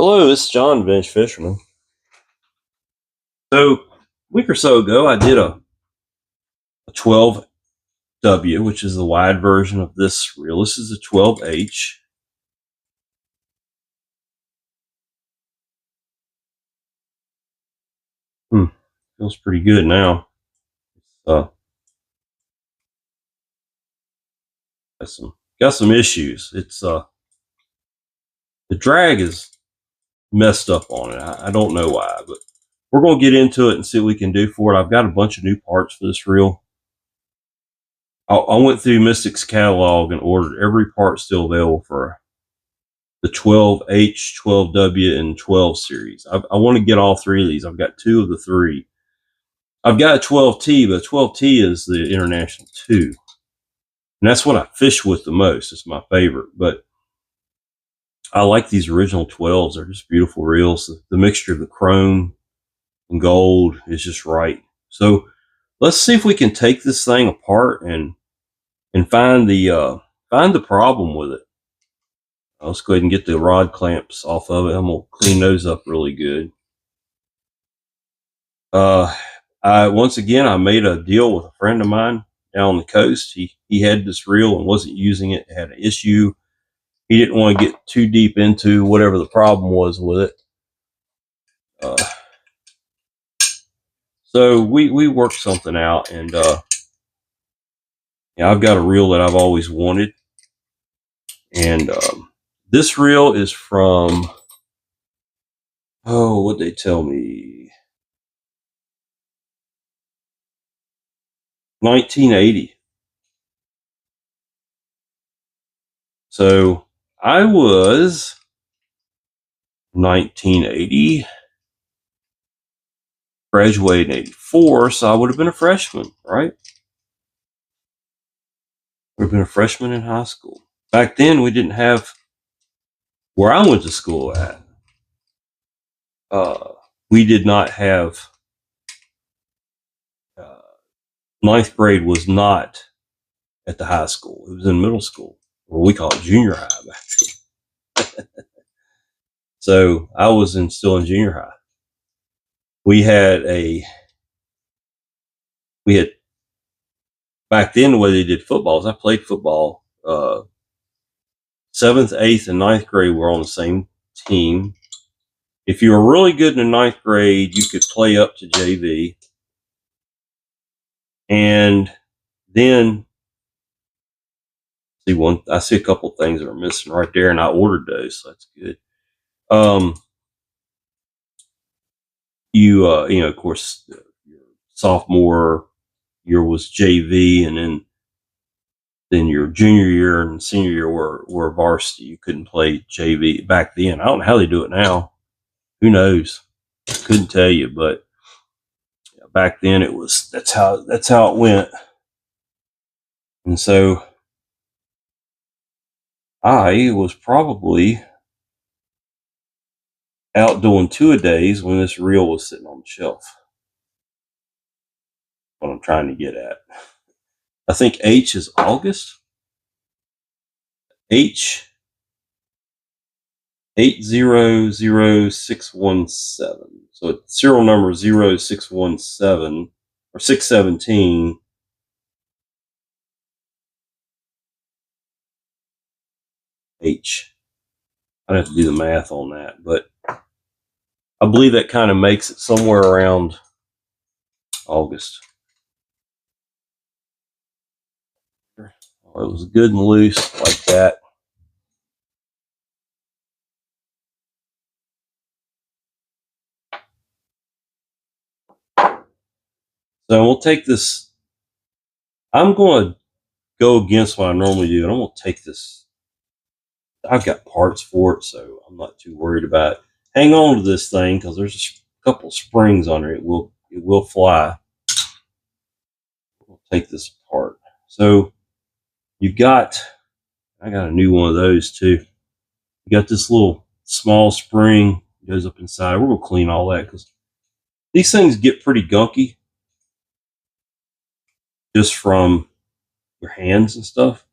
Hello, this is John, Vintage Fisherman. So, a week or so ago, I did a 12W, which is the wide version of this reel. This is a 12H. Feels pretty good now. Uh, got some issues. The drag is messed up on it. I don't know why, but we're going to get into it and see what we can do for it. I've got a bunch of new parts for this reel. I went through Mystic's catalog and ordered every part still available for the 12H, 12W, and 12 series. I want to get all three of these. I've got two of the three. I've got a 12T, but 12T is the International 2. And that's what I fish with the most. It's my favorite. But I like these original 12s. They're just beautiful reels. The mixture of the chrome and gold is just right. So let's see if we can take this thing apart and find the problem with it. Let's go ahead and get the rod clamps off of it. I'm going to clean those up really good. Once again, I made a deal with a friend of mine down on the coast. He had this reel and wasn't using it. It had an issue. He didn't want to get too deep into whatever the problem was with it. So we worked something out, and yeah, I've got a reel that I've always wanted. And this reel is from, what'd they tell me? 1980. So I was 1980, graduated in 84, so I would have been a freshman, right? Would have been a freshman in high school. Back then, we didn't have, where I went to school at, we did not have, ninth grade was not at the high school. It was in middle school, or we call it junior high back then. So I was still in junior high. We had back then the way they did football is I played football. 7th, 8th, and 9th grade were on the same team. If you were really good in the 9th grade, you could play up to JV. And then I see a couple things that are missing right there, and I ordered those, so that's good. Of course, your sophomore year was JV, and then your junior year and senior year were varsity. You couldn't play JV back then. I don't know how they do it now. Who knows? Couldn't tell you, but back then that's how it went. And so I was probably out doing two-a-days when this reel was sitting on the shelf. What I'm trying to get at. I think H is August. H 800617. So it's serial number 0617 or 617. H. I'd have to do the math on that, but I believe that kind of makes it somewhere around August. It was good and loose like that. So we'll take this. I'm going to go against what I normally do, and I'm going to take this. I've got parts for it, so I'm not too worried about it. Hang on to this thing because there's a couple springs on it. It will fly. We'll take this apart. So I got a new one of those too. You got this little small spring goes up inside. We're going to clean all that because these things get pretty gunky just from your hands and stuff.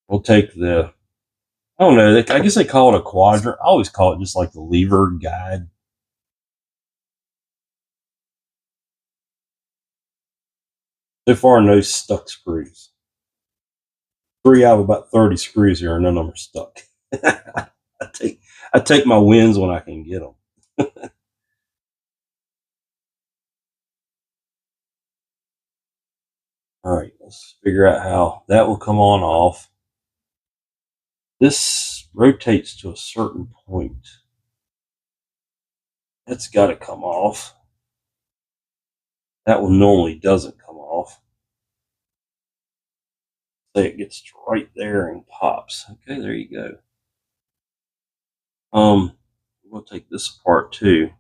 We'll take the, I don't know, I guess they call it a quadrant. I always call it just like the lever guide. So far, no stuck screws. 3 out of about 30 screws here, and none of them are stuck. I take my wins when I can get them. All right, let's figure out how that will come on off. This rotates to a certain point. That's got to come off. That one normally doesn't come off. So it gets right there and pops. Okay, there you go. We'll take this apart too.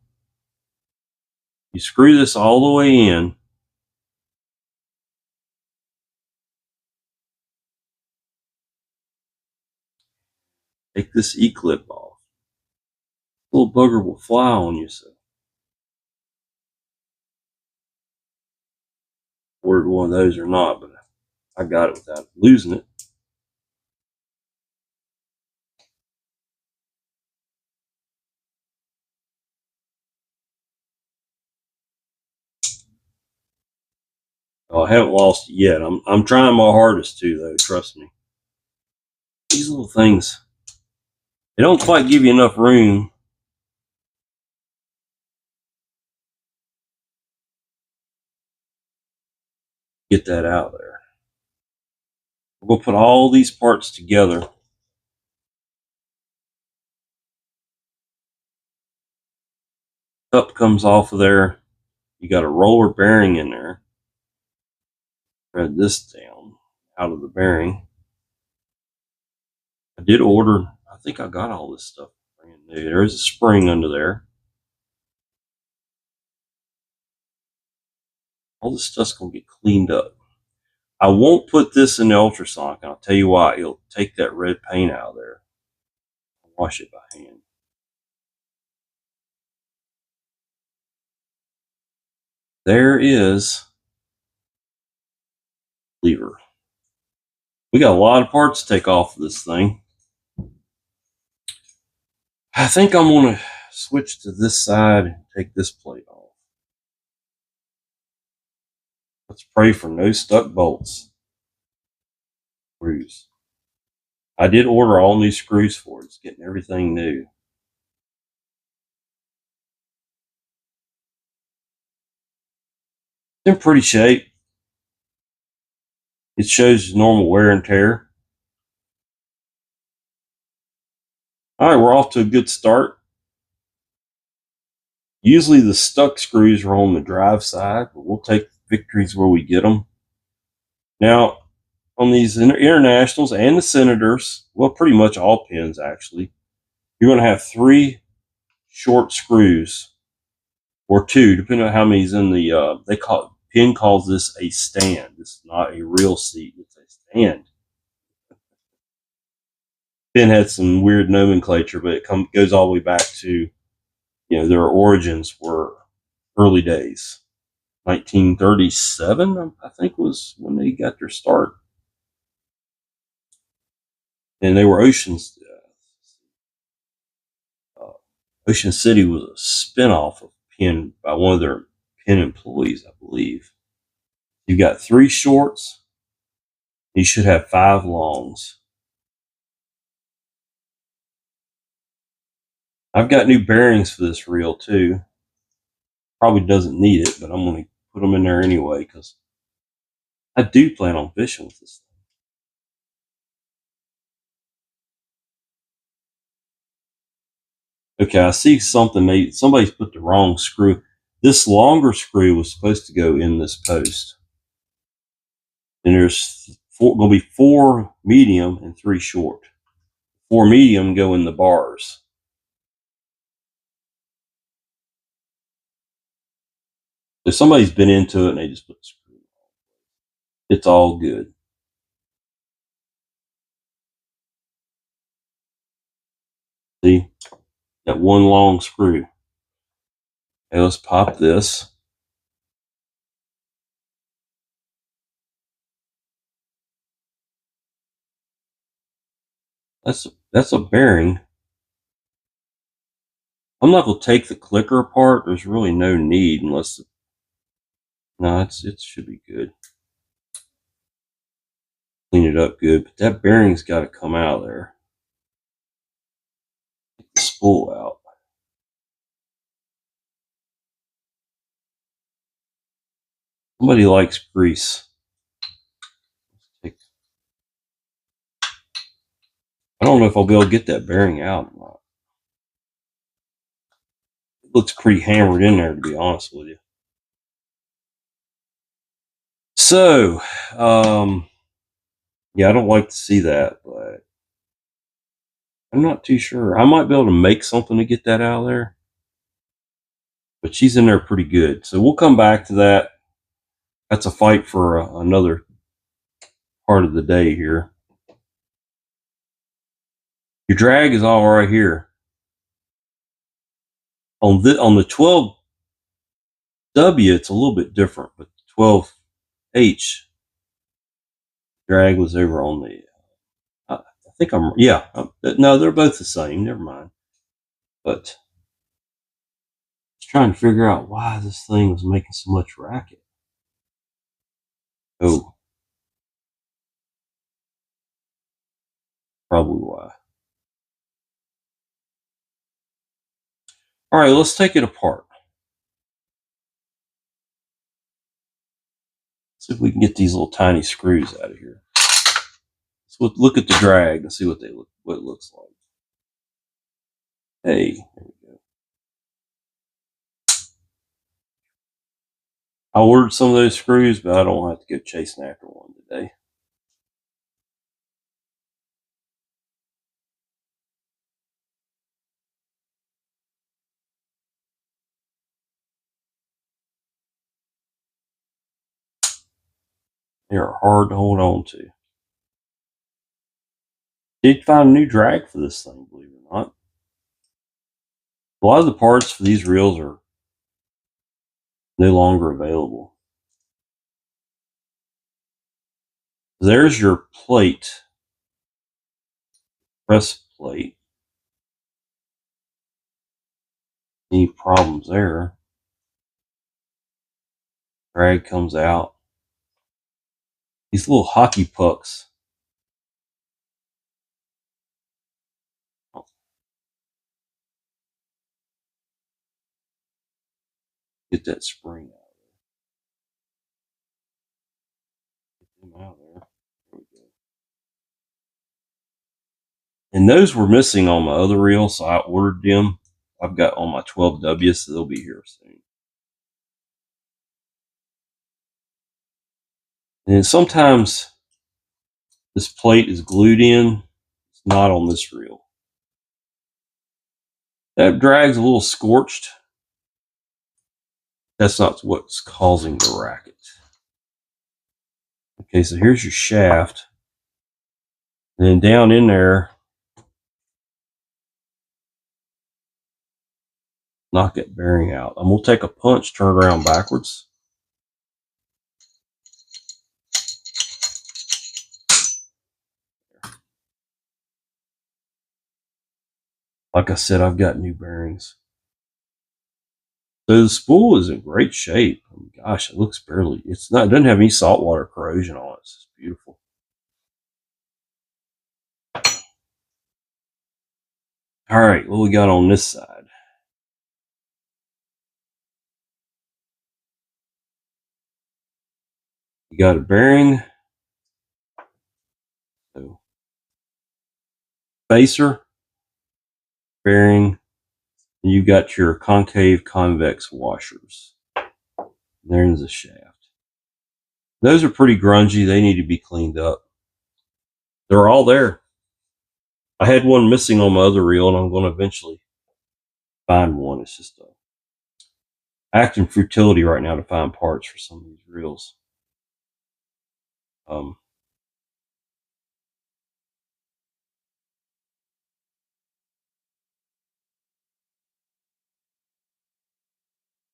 You screw this all the way in. Take this E-clip off. Little bugger will fly on you. So ordered one of those or not, but I got it without losing it. Oh, I haven't lost it yet. I'm trying my hardest to, though. Trust me. These little things, they don't quite give you enough room. Get that out of there. We'll put all these parts together. Cup comes off of there. You got a roller bearing in there. Thread this down out of the bearing. I did order, I think I got all this stuff brand new. There is a spring under there. All this stuff's going to get cleaned up. I won't put this in the ultrasonic, and I'll tell you why. It'll take that red paint out of there. I'll wash it by hand. There is lever. We got a lot of parts to take off of this thing. I think I'm going to switch to this side and take this plate off. Let's pray for no stuck bolts. Screws. I did order all new screws for it. It's getting everything new. It's in pretty shape. It shows normal wear and tear. All right, we're off to a good start. Usually the stuck screws are on the drive side, but we'll take victories where we get them. Now, on these internationals and the senators, well, pretty much all pins actually, you're going to have 3 short screws or 2, depending on how many's in the. Pin calls this a stand. This is not a real seat; it's a stand. Pin had some weird nomenclature, but it goes all the way back to, their origins were early days. 1937, I think, was when they got their start. And they were Oceans. Ocean City was a spinoff of Penn by one of their Penn employees, I believe. You've got 3 shorts. You should have 5 longs. I've got new bearings for this reel too. Probably doesn't need it, but I'm going to put them in there anyway because I do plan on fishing with this thing. Okay, I see something. Somebody's put the wrong screw. This longer screw was supposed to go in this post. And there's going to be 4 medium and 3 short. 4 medium go in the bars. So somebody's been into it and they just put the screw on. It's all good. See, that one long screw. Okay, let's pop this. That's a bearing. I'm not going to take the clicker apart. There's really no need unless. No, it should be good. Clean it up good, but that bearing's got to come out of there. Get the spool out. Somebody likes grease. I don't know if I'll be able to get that bearing out or not. It looks pretty hammered in there, to be honest with you. So, yeah, I don't like to see that, but I'm not too sure. I might be able to make something to get that out of there, but she's in there pretty good. So we'll come back to that. That's a fight for another part of the day here. Your drag is all right here. On the 12W, it's a little bit different, but the 12H drag was over on the. I think I'm yeah. No, they're both the same. Never mind. But trying to figure out why this thing was making so much racket. Oh, probably why. All right, let's take it apart. See if we can get these little tiny screws out of here. So look at the drag and see what it looks like. Hey, there we go. I ordered some of those screws, but I don't have to go chasing after one today. They are hard to hold on to. Did find a new drag for this thing, believe it or not. A lot of the parts for these reels are no longer available. There's your plate, press plate. Any problems there? Drag comes out. These little hockey pucks. Get that spring out of there. Get them out of there. There we go. And those were missing on my other reel, so I ordered them. I've got on my 12W, so they'll be here soon. And sometimes this plate is glued in. It's not on this reel. That drag's a little scorched. That's not what's causing the racket. Okay, so here's your shaft. And then down in there, knock that bearing out. I'm going to take a punch, turn it around backwards. Like I said, I've got new bearings. So the spool is in great shape. Oh gosh, it looks barely. It doesn't have any saltwater corrosion on it. It's beautiful. All right, what we got on this side? You got a bearing. So spacer, bearing, and you got your concave convex washers. There's the shaft. Those are pretty grungy. They need to be cleaned up. They're all there. I had one missing on my other reel, and I'm going to eventually find one. It's just acting futility right now to find parts for some of these reels.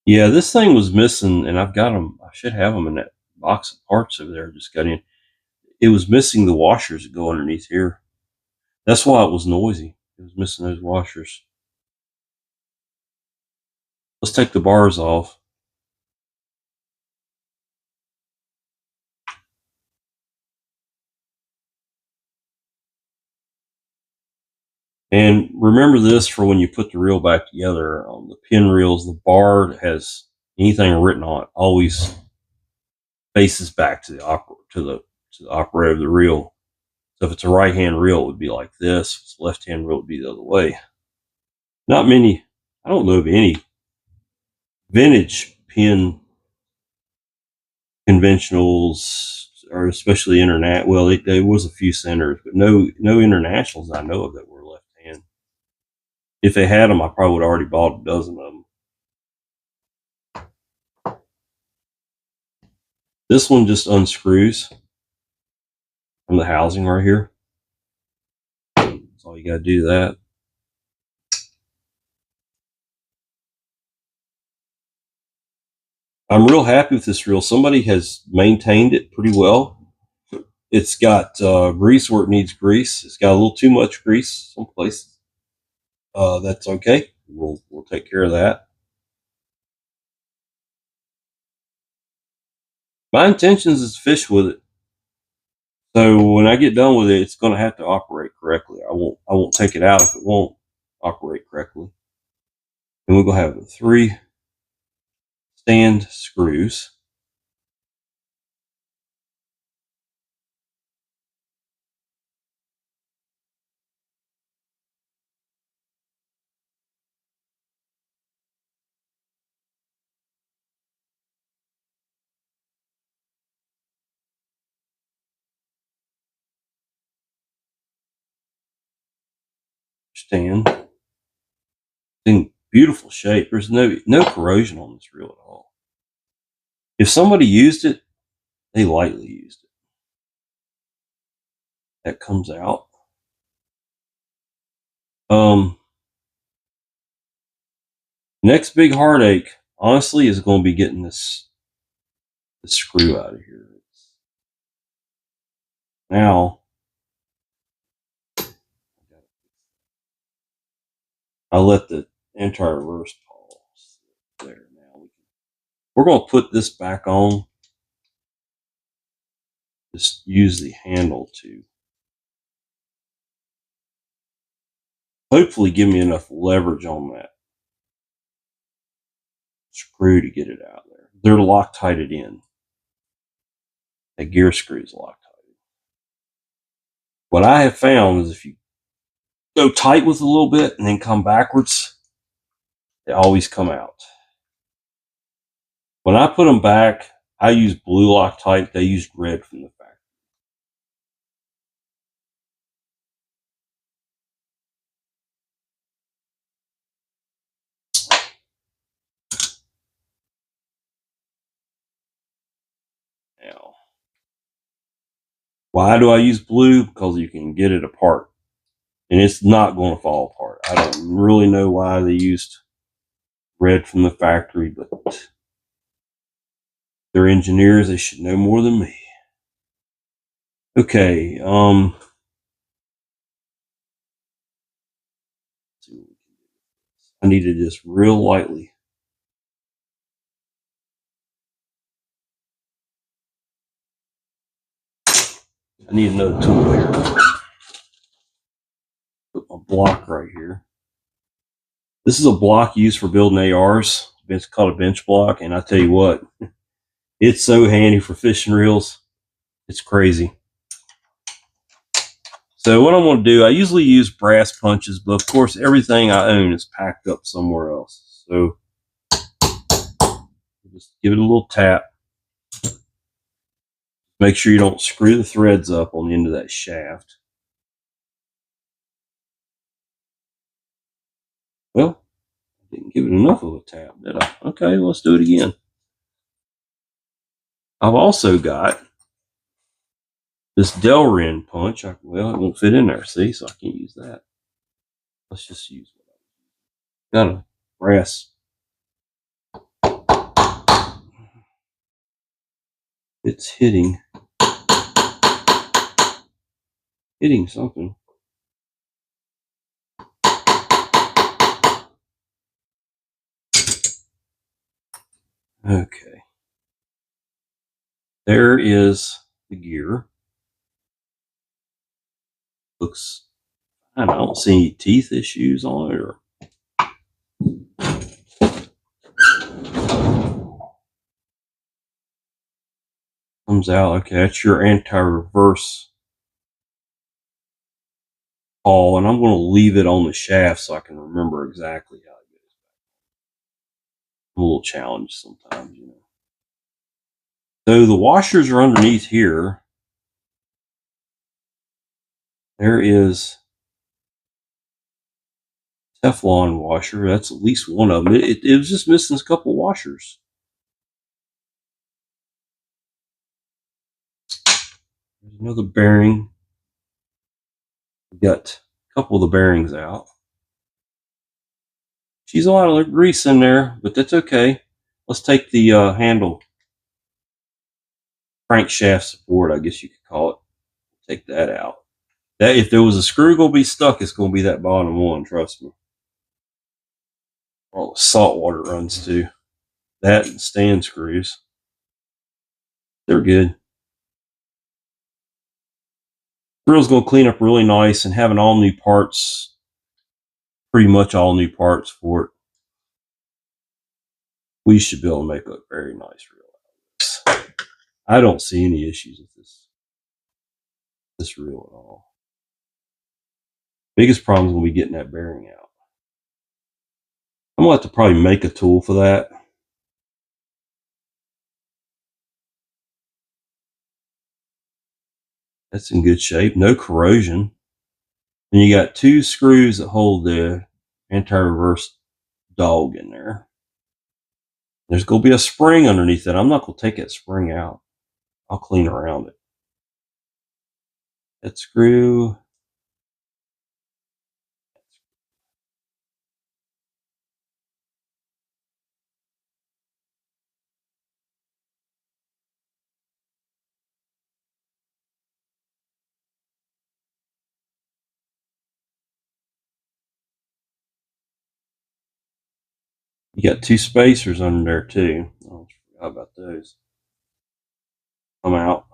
Yeah, this thing was missing, and I've got them. I should have them in that box of parts over there. I just got in. It was missing the washers that go underneath here. That's why it was noisy. It was missing those washers. Let's take the bars off. And remember this for when you put the reel back together. On the pin reels, the bar that has anything written on it always faces back to the operator of the reel. So if it's a right hand reel, it would be like this. If it's a left hand reel, it would be the other way. Not many. I don't know of any vintage pin conventionals, or especially internet. Well, there was a few centers, but no internationals I know of that were left hand. If they had them, I probably would have already bought a dozen of them. This one just unscrews from the housing right here. That's all you got to do that. I'm real happy with this reel. Somebody has maintained it pretty well. It's got grease where it needs grease. It's got a little too much grease some places. That's okay. We'll take care of that. My intentions is to fish with it. So when I get done with it, it's going to have to operate correctly. I won't take it out if it won't operate correctly. And we're going to have 3 stand screws. Stand in beautiful shape. There's no corrosion on this reel at all. If somebody used it, they lightly used it. That comes out. Next big heartache, honestly, is going to be getting this screw out of here. Now, I let the anti-reverse pause there. Now we're going to put this back on. Just use the handle to hopefully give me enough leverage on that screw to get it out there. They're Loctited in. That gear screw is Loctited. What I have found is if you go tight with it a little bit and then come backwards, they always come out. When I put them back, I use blue Loctite. They used red from the factory. Now, why do I use blue? Because you can get it apart. And it's not going to fall apart. I don't really know why they used red from the factory, but they're engineers. They should know more than me. Okay. I need to just real lightly. I need another tool here. Put my block right here. This is a block used for building ARs. It's called a bench block, and I tell you what, it's so handy for fishing reels. It's crazy. So what I'm going to do, I usually use brass punches, but of course everything I own is packed up somewhere else. So just give it a little tap. Make sure you don't screw the threads up on the end of that shaft. Well, I didn't give it enough of a tap, did I? Okay, let's do it again. I've also got this Delrin punch. Well, it won't fit in there, see, so I can't use that. Let's just use it. Got a brass. It's hitting something. Okay. There is the gear. Looks fine. I don't see any teeth issues on it or comes out. Okay, that's your anti-reverse haul, and I'm going to leave it on the shaft so I can remember exactly how it goes. A little challenge sometimes, you know. So the washers are underneath here. There is Teflon washer. That's at least one of them. It was just missing a couple washers. There's another bearing. We got a couple of the bearings out. She's a lot of grease in there, but that's okay. Let's take the handle crankshaft support, I guess you could call it. Take that out. That if there was a screw gonna be stuck, it's gonna be that bottom one. Trust me. All the salt water runs to that and stand screws. They're good. Grill's gonna clean up really nice and having all new parts, pretty much all new parts for it. We should be able to make a very nice reel. I don't see any issues with this reel at all. Biggest problem is gonna be getting that bearing out. I'm gonna have to probably make a tool for that. That's in good shape. No corrosion. And you got two screws that hold the anti-reverse dog in there. There's going to be a spring underneath it. I'm not going to take that spring out. I'll clean around it. That screw. You got two spacers under there too. Oh, I forgot about those. Come out.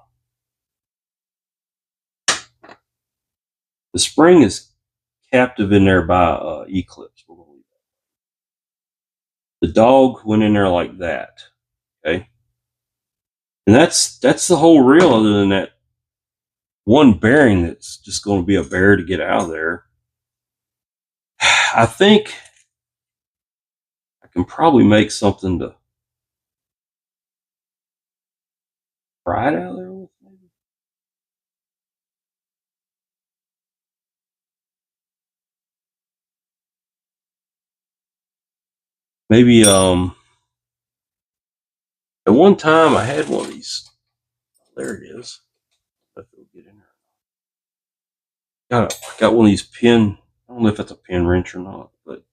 The spring is captive in there by Eclipse. The dog went in there like that. Okay. And that's the whole reel, other than that one bearing that's just going to be a bear to get out of there. I think I can probably make something to pry it out of there with. Maybe at one time I had one of these. There it is. If it'll get in there. Got one of these pin. I don't know if that's a pin wrench or not, but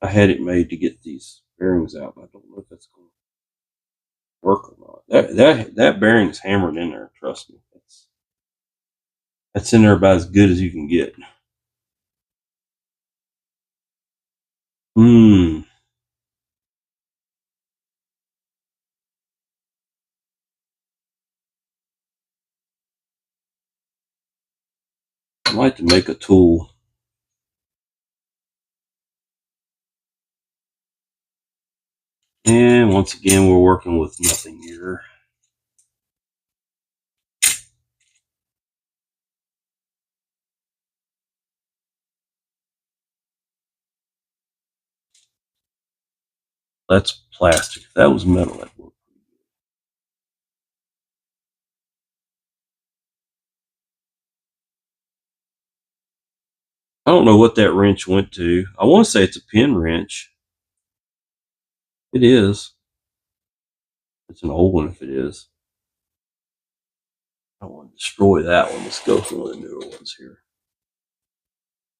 I had it made to get these bearings out. But I don't know if that's going to work or not. That bearing's hammered in there. Trust me. That's in there about as good as you can get. Hmm. I'd like to make a tool. And once again, we're working with nothing here. That's plastic. If that was metal, that would. I don't know what that wrench went to. I want to say it's a pin wrench. It is. It's an old one if it is. I don't want to destroy that one. Let's go for one of the newer ones here.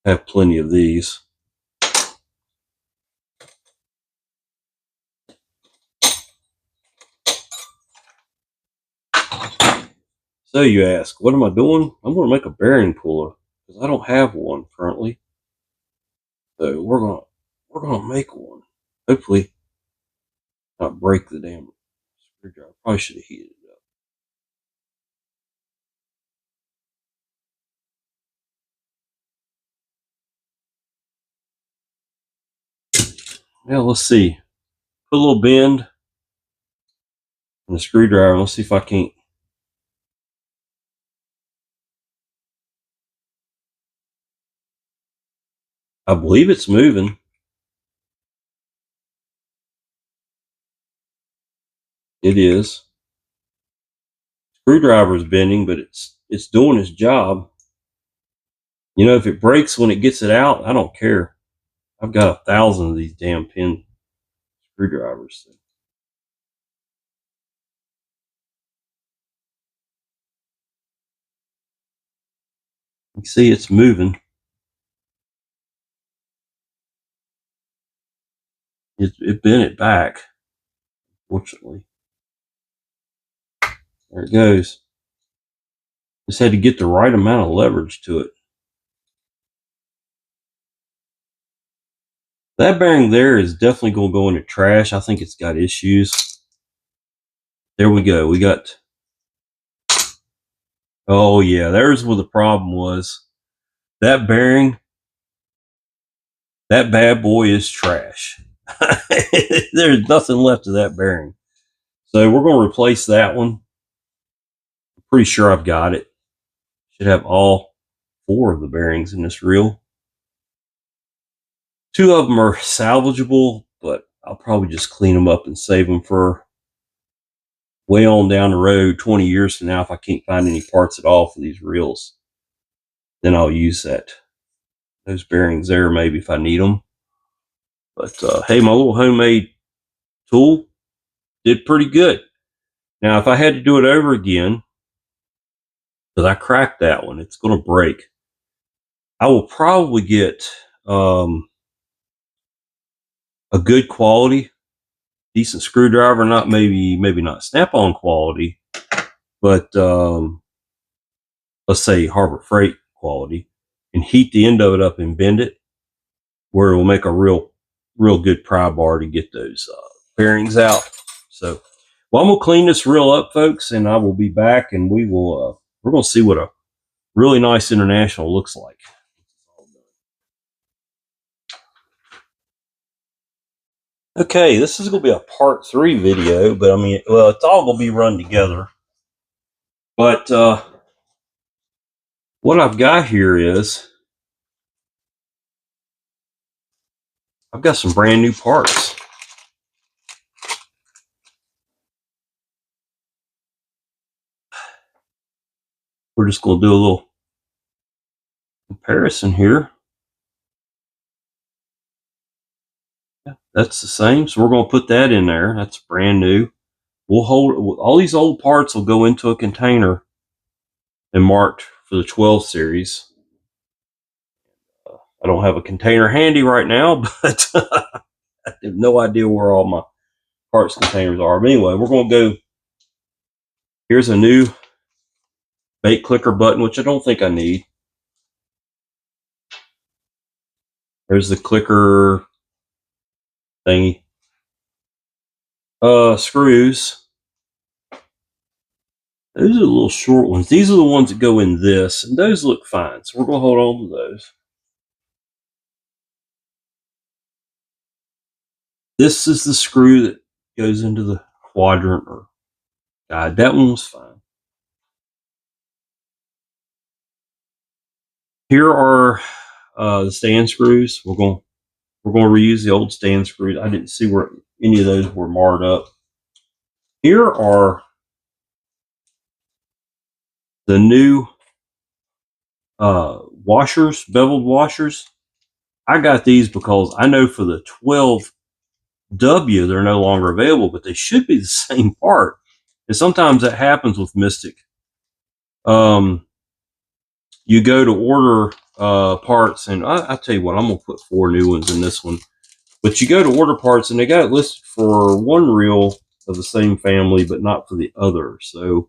I have plenty of these. So you ask, what am I doing? I'm going to make a bearing puller because I don't have one currently. So we're gonna make one. Hopefully, not break the damn screwdriver. Probably should have heated it up. Yeah, let's see. Put a little bend in the screwdriver. Let's see if I can't. I believe it's moving. It is. Screwdriver is bending, but it's doing its job. You know, if it breaks when it gets it out, I don't care. I've got 1,000 of these damn pin screwdrivers. You see, it's moving. It bent it back. Fortunately, there it goes. Just had to get the right amount of leverage to it. That bearing there is definitely going to go into trash. I think it's got issues. There we go. We got. Oh yeah, there's where the problem was. That bearing, that bad boy is trash. There's nothing left of that bearing. So we're going to replace that one. I'm pretty sure I've got it. Should have all 4 of the bearings in this reel. 2 of them are salvageable, but I'll probably just clean them up and save them for way on down the road, 20 years from now. If I can't find any parts at all for these reels, then I'll use those bearings there maybe if I need them. But hey, my little homemade tool did pretty good. Now, if I had to do it over again, because I cracked that one, it's going to break. I will probably get a good quality, decent screwdriver, not maybe not Snap-on quality, but let's say Harbor Freight quality, and heat the end of it up and bend it where it will make a real good pry bar to get those bearings out. So, well, I'm gonna clean this reel up, folks, and I will be back, and we're gonna see what a really nice International looks like. Okay, this is going to be a part 3 video, but I mean, well, it's all going to be run together. But what I've got here is I've got some brand new parts. We're just going to do a little comparison here. Yeah, that's the same, so we're going to put that in there. That's brand new. We'll hold all these old parts will go into a container and marked for the 12 series. I don't have a container handy right now, but I have no idea where all my parts containers are. But anyway, we're going to go. Here's a new bait clicker button, which I don't think I need. There's the clicker thingy. Screws. Those are the little short ones. These are the ones that go in this, and those look fine. So we're going to hold on to those. This is the screw that goes into the quadrant or guide. That one was fine. Here are the stand screws. We're going to reuse the old stand screws. I didn't see where any of those were marred up. Here are the new washers, beveled washers. I got these because I know for the 12W they're no longer available, but they should be the same part. And sometimes that happens with Mystic. You go to order parts, and I tell you what, I'm gonna put 4 new ones in this one. But you go to order parts, and they got it listed for one reel of the same family, but not for the other. So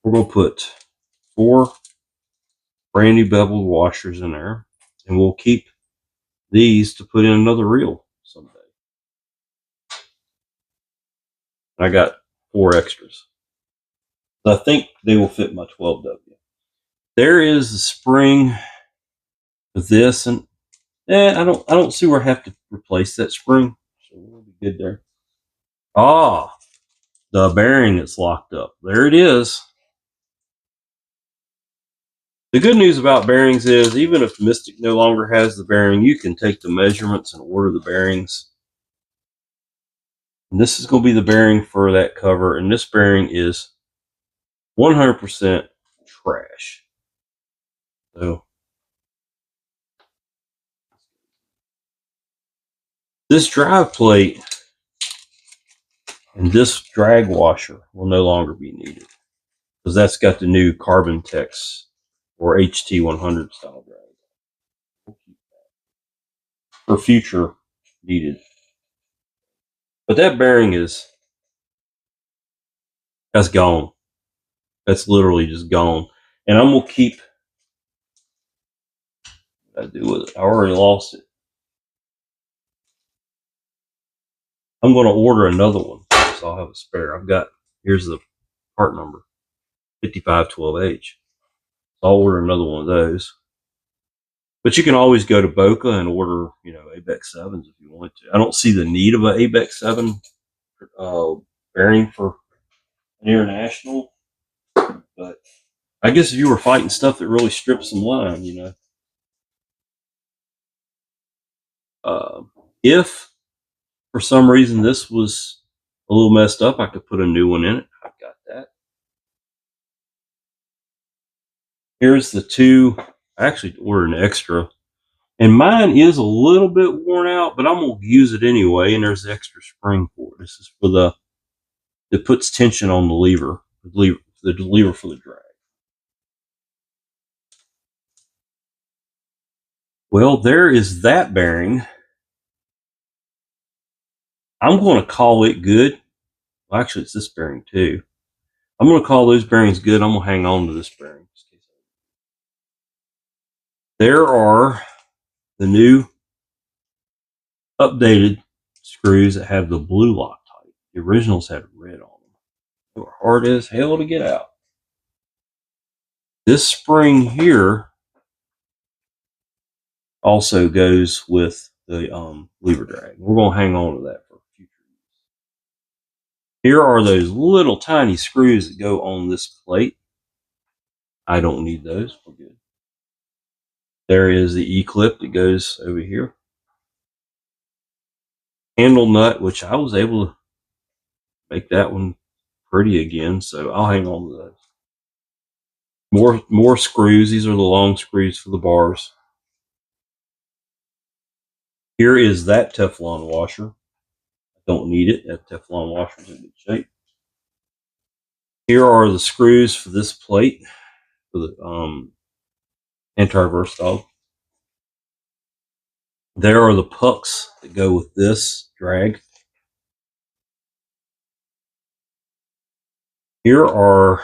we're gonna put 4 brand new beveled washers in there, and we'll keep these to put in another reel someday. I got 4 extras. So I think they will fit my 12W. There is the spring with this, and I don't see where I have to replace that spring. So we'll be good there. Ah, the bearing that's locked up. There it is. The good news about bearings is even if Mystic no longer has the bearing, you can take the measurements and order the bearings. And this is going to be the bearing for that cover, and this bearing is 100% trash. So this drive plate and this drag washer will no longer be needed because that's got the new Carbon Tex or HT100 style drag for future needed. But that bearing that's gone. That's literally just gone. And I'm gonna keep. What I do with it? I already lost it. I'm gonna order another one, so I'll have a spare. Here's the part number 5512H. So I'll order another one of those. But you can always go to Boca and order, ABEX 7s if you want to. I don't see the need of an ABEX 7 bearing for an International, but I guess if you were fighting stuff that really strips some line, if for some reason this was a little messed up, I could put a new one in it. I've got that. Here's the two. I actually ordered an extra, and mine is a little bit worn out, but I'm gonna use it anyway. And there's the extra spring for it. This is for it puts tension on the lever for the drag. Well, there is that bearing. I'm going to call it good. Well, actually, it's this bearing too. I'm going to call those bearings good. I'm going to hang on to this bearing. There are the new updated screws that have the blue Loctite. The originals had red on them. They were hard as hell to get out. This spring here also goes with the lever drag. We're going to hang on to that for future use. Here are those little tiny screws that go on this plate. I don't need those. We're good. There is the E-clip that goes over here. Handle nut, which I was able to make that one pretty again, so I'll hang on to those. More screws. These are the long screws for the bars. Here is that Teflon washer. I don't need it. That Teflon washer is in good shape. Here are the screws for this plate for the anti-reverse dog. There are the pucks that go with this drag. Here are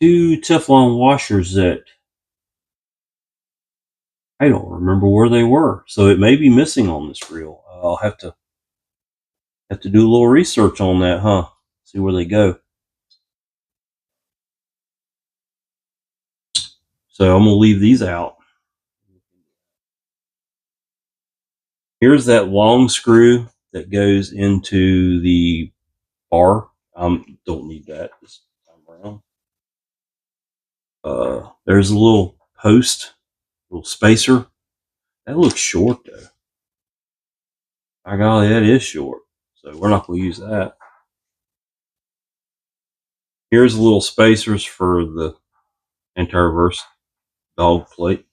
2 Teflon washers that I don't remember where they were, so it may be missing on this reel. I'll have to do a little research on that, huh? See where they go. So I'm gonna leave these out. Here's that long screw that goes into the bar. Don't need that this time around. There's a little post, little spacer. That looks short though. By golly, that is short. So we're not gonna use that. Here's the little spacers for the anti-reverse dog plate.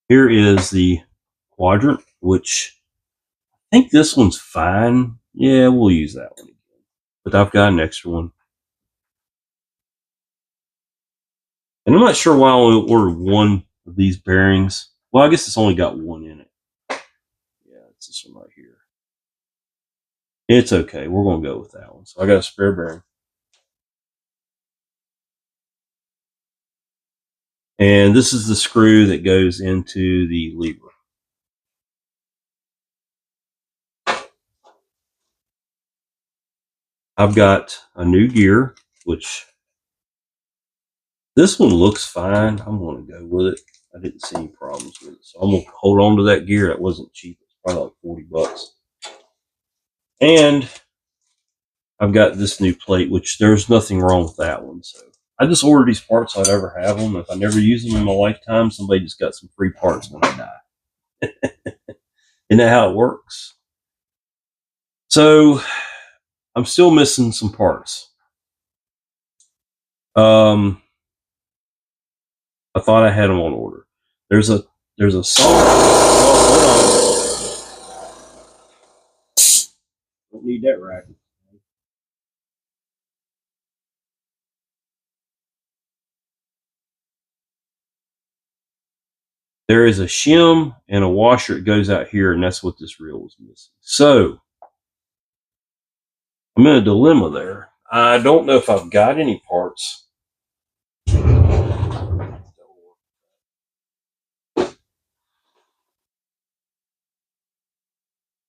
Here is the quadrant, which I think this one's fine. Yeah, we'll use that one again. But I've got an extra one. And I'm not sure why I only ordered one of these bearings. Well, I guess it's only got one in it. Yeah, it's this one right here. It's okay. We're going to go with that one. So I got a spare bearing. And this is the screw that goes into the lever. I've got a new gear, which this one looks fine. I'm going to go with it. I didn't see any problems with it. So I'm going to hold on to that gear. That wasn't cheap. It's probably like $40. And I've got this new plate, which there's nothing wrong with that one. So I just ordered these parts so I'd ever have them. If I never use them in my lifetime, somebody just got some free parts when I die. Isn't that how it works? So I'm still missing some parts. I thought I had them on order. There's a song. Oh, hold on. Don't need that racket. There is a shim and a washer that goes out here, and that's what this reel was missing. So I'm in a dilemma there. I don't know if I've got any parts.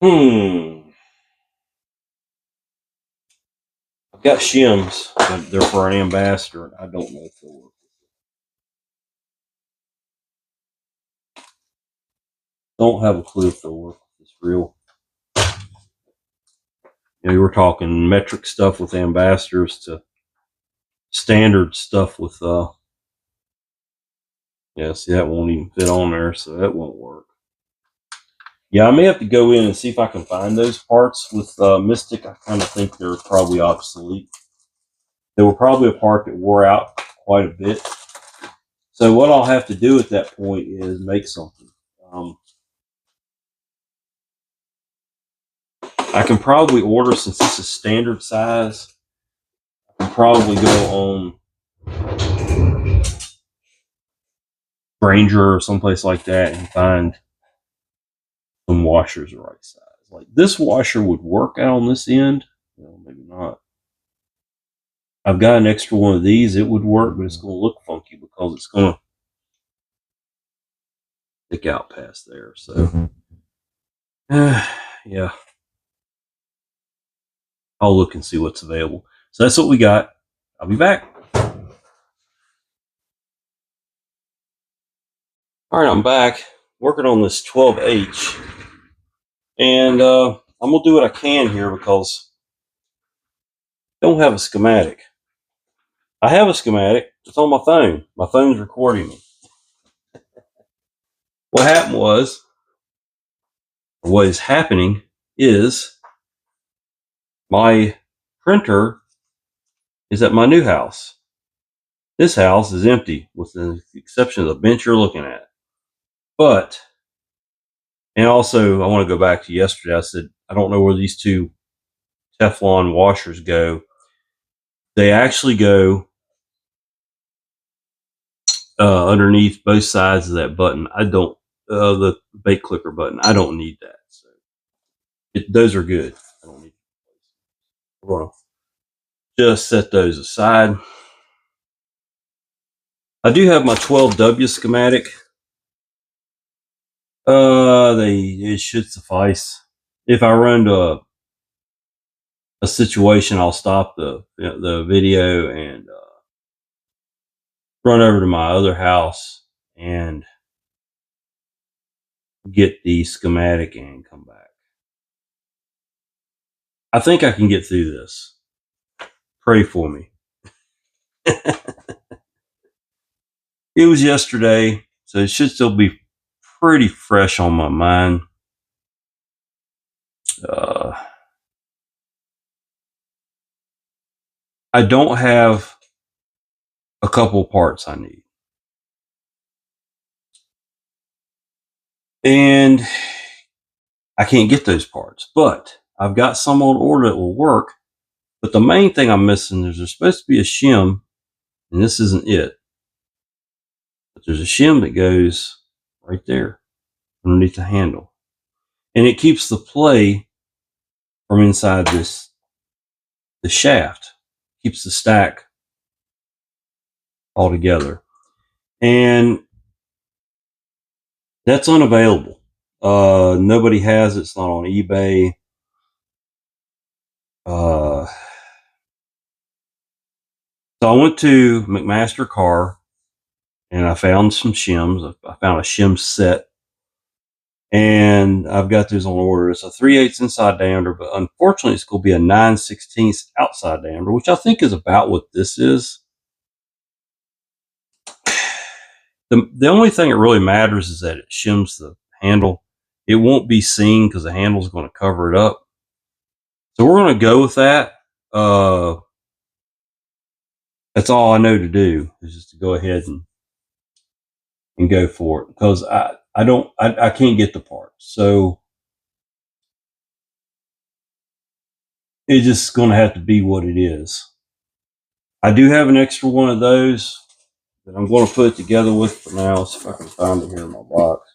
I've got shims, but they're for an ambassador. I don't know if they'll work. Don't have a clue if they'll work with this reel. You know, you were talking metric stuff with ambassadors to standard stuff with yeah, see, that won't even fit on there, so that won't work. Yeah, I may have to go in and see if I can find those parts with Mystic. I kind of think they're probably obsolete. They were probably a part that wore out quite a bit. So what I'll have to do at that point is make something. I can probably order, since this is standard size, I can probably go on Granger or someplace like that and find some washers the right size. Like this washer would work out on this end. Well, maybe not. I've got an extra one of these. It would work, but it's going to look funky because it's going to stick out past there. So, yeah, I'll look and see what's available. So that's what we got. I'll be back. All right, I'm back working on this 12H, and I'm gonna do what I can here because I don't have a schematic. I have a schematic. It's on my phone. My phone's recording me. What happened was, or what is happening is, my printer is at my new house. This house is empty, with the exception of the bench you're looking at. But, and also, I want to go back to yesterday. I said, I don't know where these two Teflon washers go. They actually go underneath both sides of that button. I don't, the bait clicker button. I don't need that. So those are good. I don't need. We're gonna just set those aside. I do have my 12W schematic. It should suffice. If I run to a situation, I'll stop the video and run over to my other house and get the schematic and come back. I think I can get through this. Pray for me. It was yesterday, so it should still be pretty fresh on my mind. I don't have a couple parts I need. And I can't get those parts, but I've got some on order that will work. But the main thing I'm missing is there's supposed to be a shim, and this isn't it. But there's a shim that goes right there underneath the handle. And it keeps the play from inside the shaft, keeps the stack all together. And that's unavailable. Nobody has it. It's not on eBay. So I went to McMaster Car and I found some shims. I found a shim set, and I've got those on order. It's a 3/8 inside diameter, but unfortunately, it's going to be a 9/16 outside diameter, which I think is about what this is. The only thing that really matters is that it shims the handle. It won't be seen because the handle is going to cover it up. So we're going to go with that. That's all I know to do is just to go ahead and go for it, because I can't get the parts. So it's just going to have to be what it is. I do have an extra one of those that I'm going to put it together with for now. Let's see if I can find it here in my box.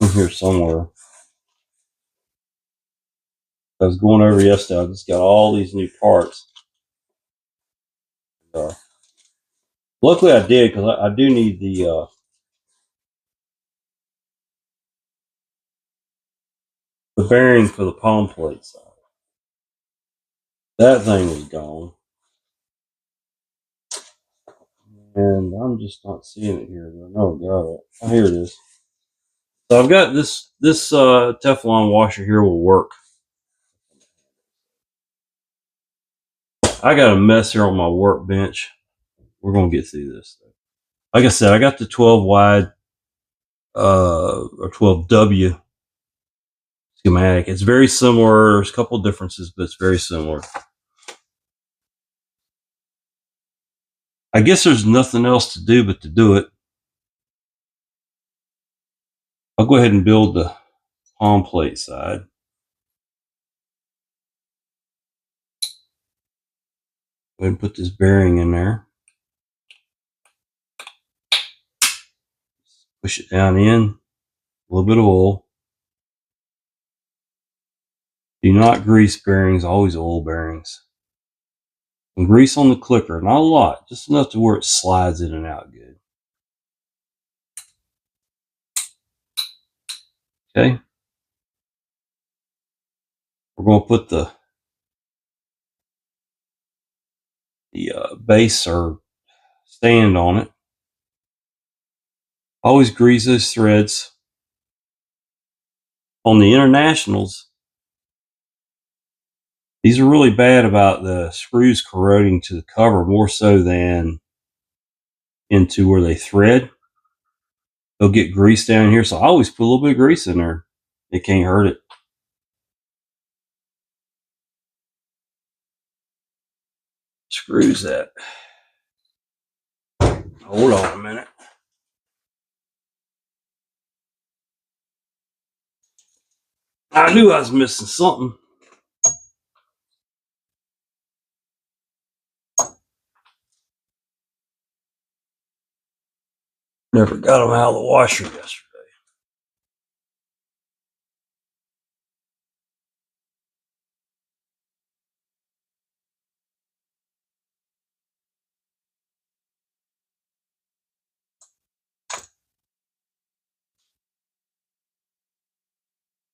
In here somewhere. I was going over yesterday. I just got all these new parts. Luckily, I did, because I do need the bearing for the palm plate side. That thing is gone, and I'm just not seeing it here. Oh god! Oh, here it is. So I've got this Teflon washer here will work. I got a mess here on my workbench. We're gonna get through this. Like I said, I got the 12 wide or 12W schematic. It's very similar. There's a couple of differences, but it's very similar. I guess there's nothing else to do but to do it. I'll go ahead and build the palm plate side. Go ahead and put this bearing in there. Push it down in. A little bit of oil. Do not grease bearings, always oil bearings. And grease on the clicker, not a lot, just enough to where it slides in and out good. Okay. We're going to put the base or stand on it. Always grease those threads. On the Internationals, these are really bad about the screws corroding to the cover, more so than into where they thread. They'll get grease down here, so I always put a little bit of grease in there. It can't hurt it. Screws that. Hold on a minute. I knew I was missing something. Never got them out of the washer yesterday.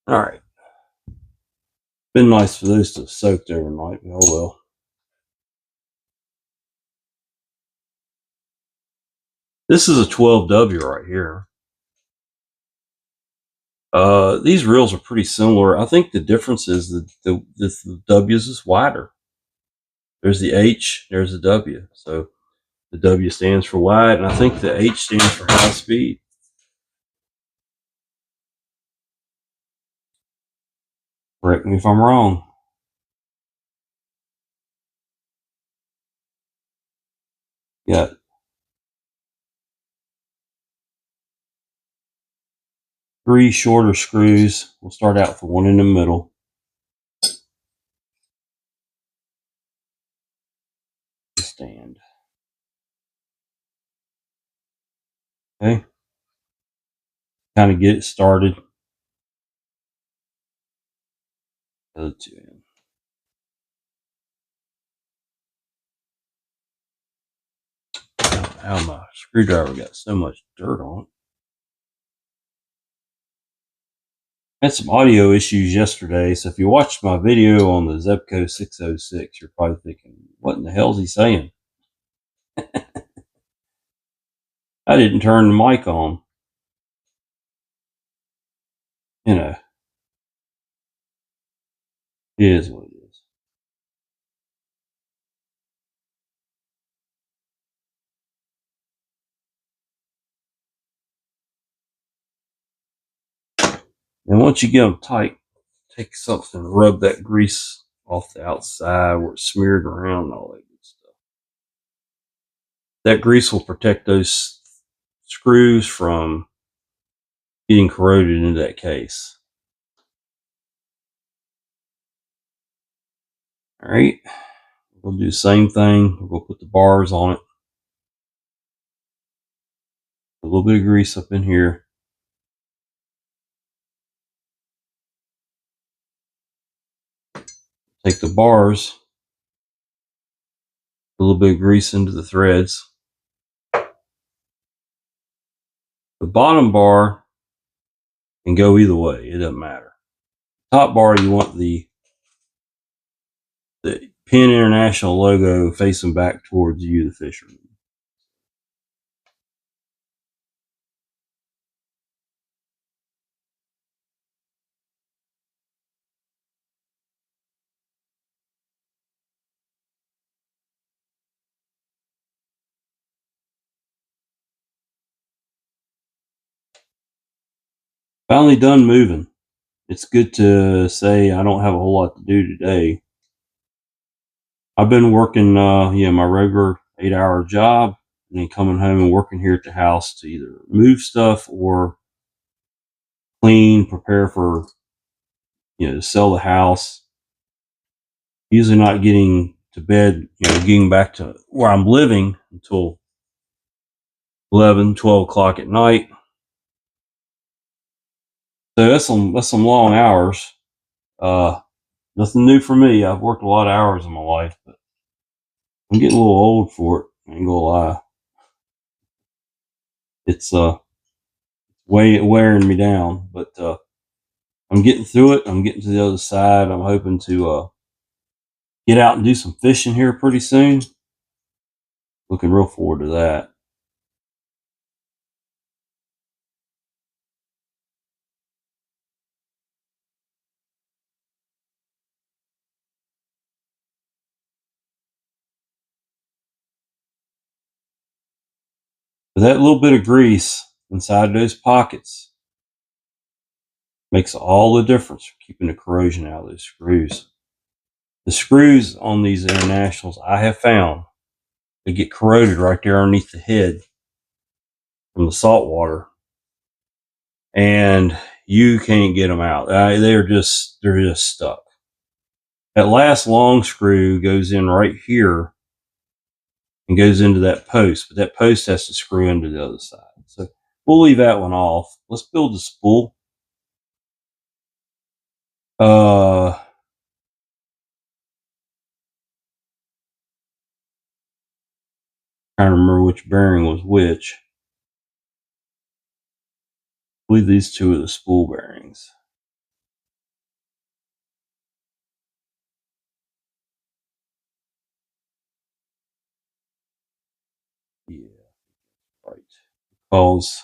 All right. Been nice for those to have soaked overnight, but oh well. This is a 12W right here. These reels are pretty similar. I think the difference is that the W's is wider. There's the H, there's the W. So the W stands for wide, and I think the H stands for high speed. Correct me if I'm wrong. Got 3 shorter screws. We'll start out with the one in the middle. Stand. Okay. Kind of get it started. The other two in. Ow, my screwdriver got so much dirt on it. Had some audio issues yesterday, so if you watched my video on the Zebco 606, you're probably thinking, what in the hell is he saying? I didn't turn the mic on. You know, it is what it is. And once you get them tight, take something and rub that grease off the outside where it's smeared around and all that good stuff. That grease will protect those screws from getting corroded into that case. All right, we'll do the same thing. We'll put the bars on it. A little bit of grease up in here. Take the bars, a little bit of grease into the threads. The bottom bar can go either way, it doesn't matter. Top bar, you want the Penn International logo facing back towards you, the fisherman. Finally done moving. It's good to say I don't have a whole lot to do today. I've been working, my regular 8-hour job, and then coming home and working here at the house to either move stuff or clean, prepare for, to sell the house. Usually not getting to bed, getting back to where I'm living until 11, 12 o'clock at night. So that's some long hours. Nothing new for me. I've worked a lot of hours in my life, but I'm getting a little old for it. I ain't gonna lie. It's wearing me down, but I'm getting through it. I'm getting to the other side. I'm hoping to get out and do some fishing here pretty soon. Looking real forward to that. But that little bit of grease inside those pockets makes all the difference for keeping the corrosion out of those screws. The screws on these Internationals, I have found, they get corroded right there underneath the head from the salt water, and you can't get them out. They're just stuck. That last long screw goes in right here and goes into that post, but that post has to screw into the other side. So we'll leave that one off. Let's build the spool. Trying to remember which bearing was which. I believe these two are the spool bearings. Yeah, right. Because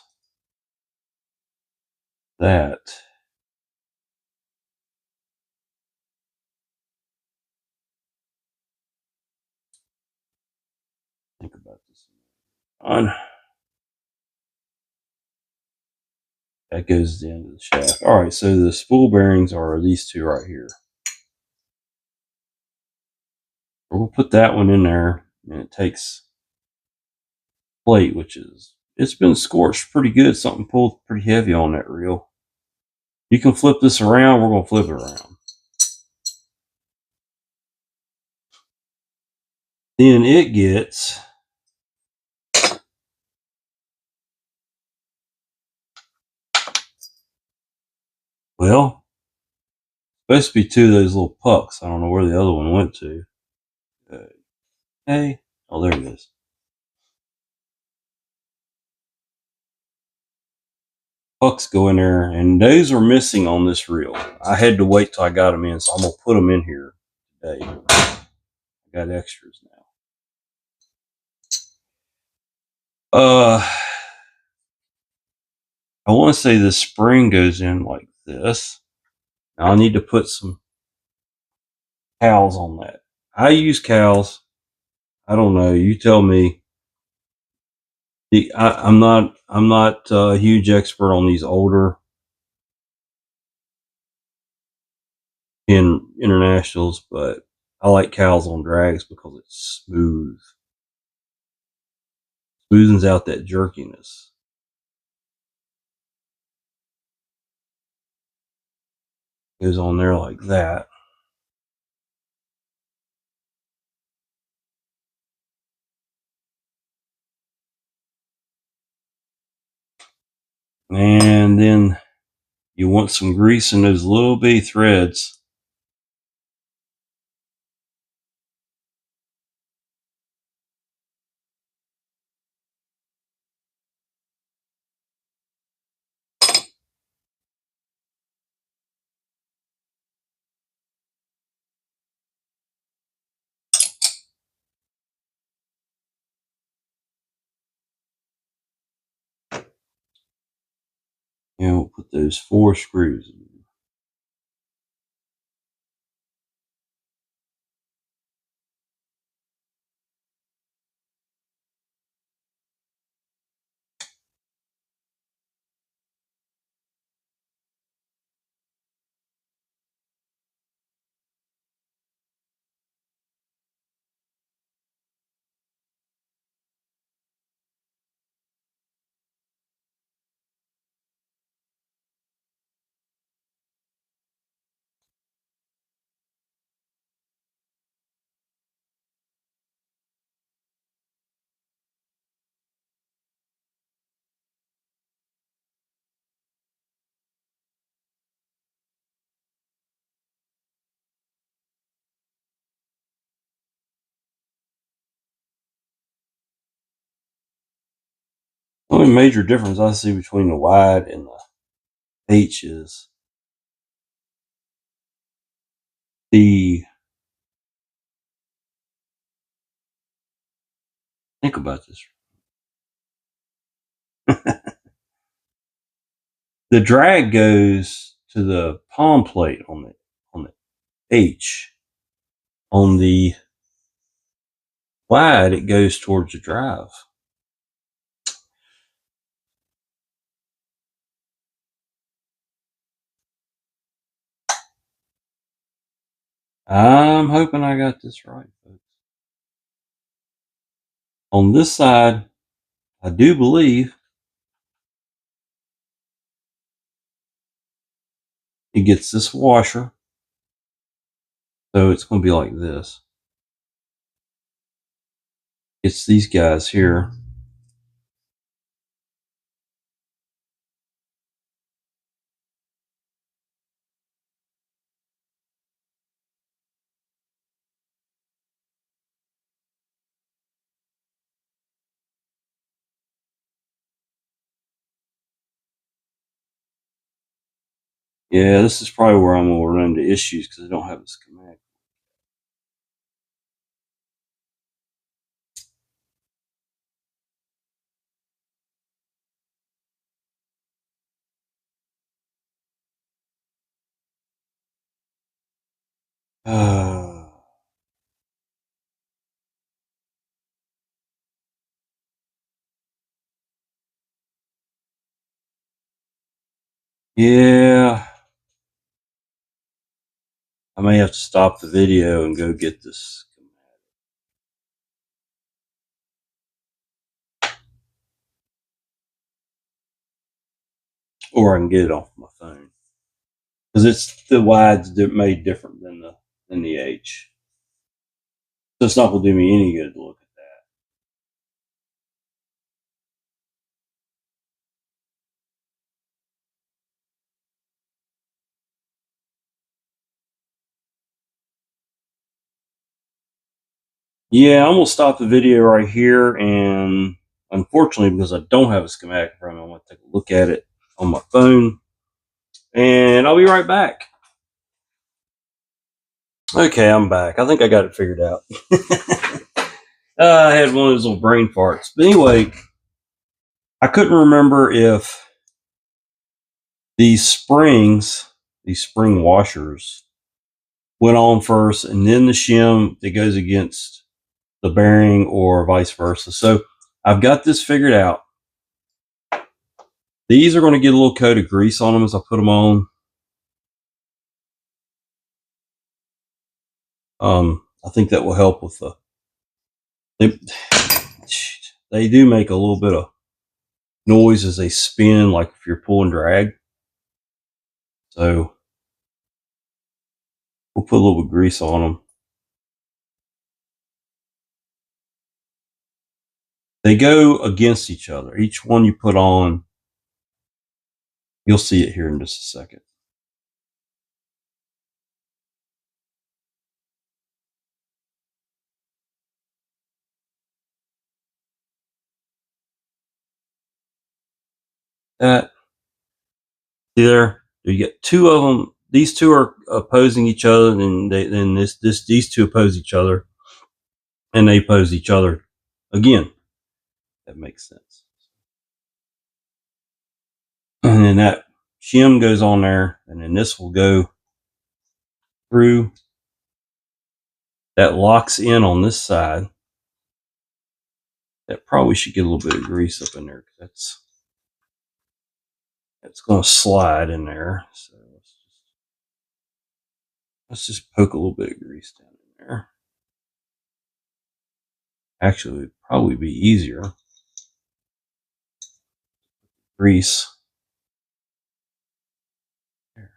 that think about this on. That goes to the end of the shaft. All right, so the spool bearings are these two right here. We'll put that one in there, and it takes plate, which it's been scorched pretty good. Something pulled pretty heavy on that reel. You can flip this around. We're gonna flip it around. Then it gets supposed to be two of those little pucks. I don't know where the other one went to. Hey, oh, there it is. pucks go in there, and those are missing on this reel. I had to wait till I got them in, so I'm gonna put them in here today. I got extras now. I want to say the spring goes in like this. Now I need to put some cowls on that. I use cowls. I don't know. You tell me. I'm not a huge expert on these older Penn Internationals, but I like cowls on drags because it's smooth. Smoothens out that jerkiness. Goes on there like that. And then you want some grease in those little bitty threads. And we'll put those 4 screws in. The only major difference I see between the wide and the H is the, think about this. The drag goes to the palm plate on the H. On the wide, it goes towards the drive. I'm hoping I got this right, folks. On this side, I do believe it gets this washer. So it's going to be like this. It's these guys here. Yeah, this is probably where I'm going to run into issues because I don't have a schematic. Yeah, I may have to stop the video and go get this. Or I can get it off my phone. Because it's the wide's made different than the H. So it's not going to do me any good to look at that. Yeah, I'm going to stop the video right here. And unfortunately, because I don't have a schematic in front of me, I'm going to take a look at it on my phone, and I'll be right back. Okay, I'm back. I think I got it figured out. I had one of those little brain farts. But anyway, I couldn't remember if these springs, these spring washers, went on first and then the shim that goes against the bearing or vice versa. So I've got this figured out. These are going to get a little coat of grease on them as I put them on. I think that will help with they do make a little bit of noise as they spin, like if you're pulling drag. So we'll put a little bit of grease on them. They go against each other. Each one you put on, you'll see it here in just a second. That, see there, you get two of them. These two are opposing each other, and these two oppose each other, and they oppose each other again. That makes sense. And then that shim goes on there, and then this will go through. That locks in on this side. That probably should get a little bit of grease up in there, because that's going to slide in there. So let's just poke a little bit of grease down in there. Actually, it would probably be easier. Grease. There.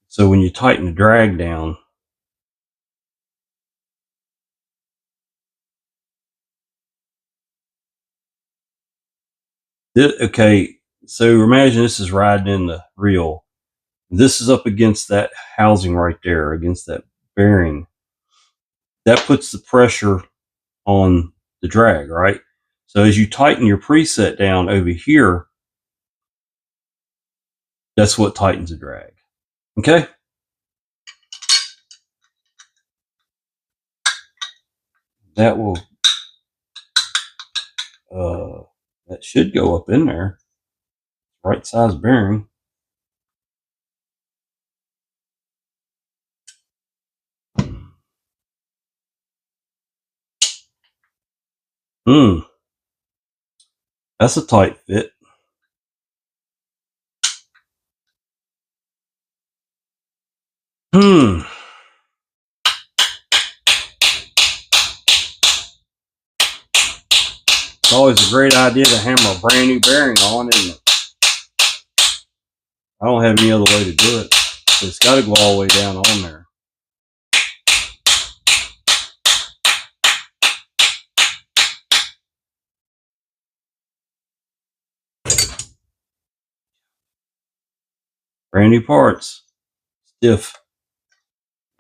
So when you tighten the drag down, okay, so imagine this is riding in the reel. This is up against that housing right there, against that bearing. That puts the pressure on the drag, right? So as you tighten your preset down over here, that's what tightens the drag. Okay? That will, that should go up in there. Right size bearing. That's a tight fit. It's always a great idea to hammer a brand new bearing on, isn't it? I don't have any other way to do it. So it's got to go all the way down on there. Brand new parts. Stiff.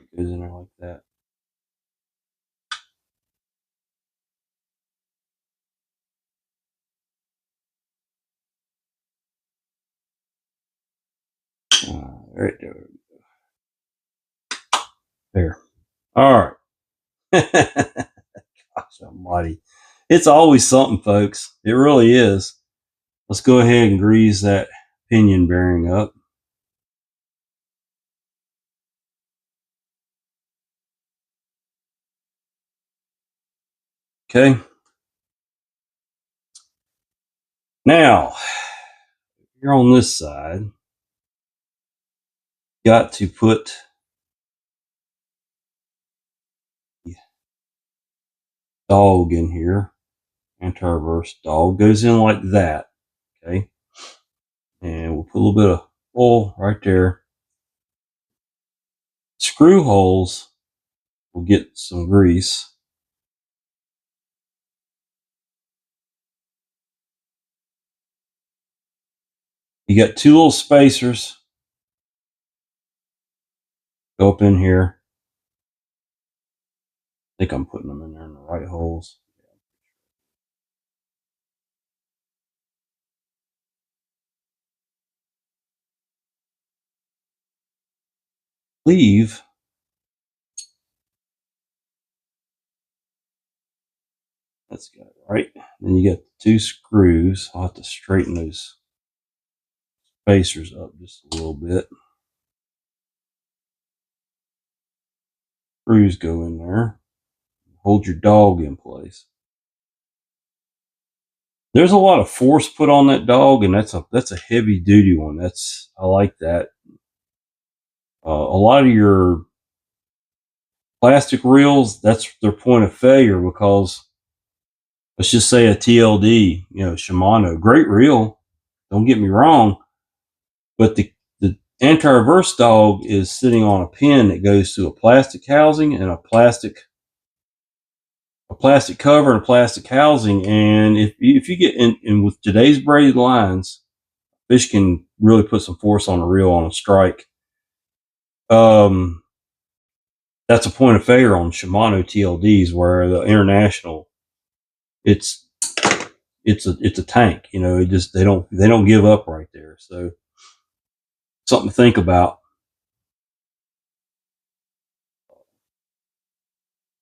It goes in there like that. Right there. There. All right. Gosh almighty. It's always something, folks. It really is. Let's go ahead and grease that pinion bearing up. Okay. Now, you're on this side. Got to put the dog in here. Anti-reverse dog goes in like that. Okay. And we'll put a little bit of oil right there. Screw holes will get some grease. You got two little spacers. Go up in here. think I'm putting them in there in the right holes. Leave. That's got it right. Then you got the 2 screws. I'll have to straighten those spacers up just a little bit. Screws go in there. Hold your dog in place. There's a lot of force put on that dog, and that's a heavy duty one. I like that. A lot of your plastic reels, that's their point of failure because let's just say a TLD, Shimano, great reel. Don't get me wrong, but the anti-reverse dog is sitting on a pin that goes to a plastic housing and a plastic cover and a plastic housing. And if you get in with today's braided lines, fish can really put some force on a reel on a strike. That's a point of failure on Shimano TLDs, where the International, it's it's a tank. It just they don't give up right there. So something to think about.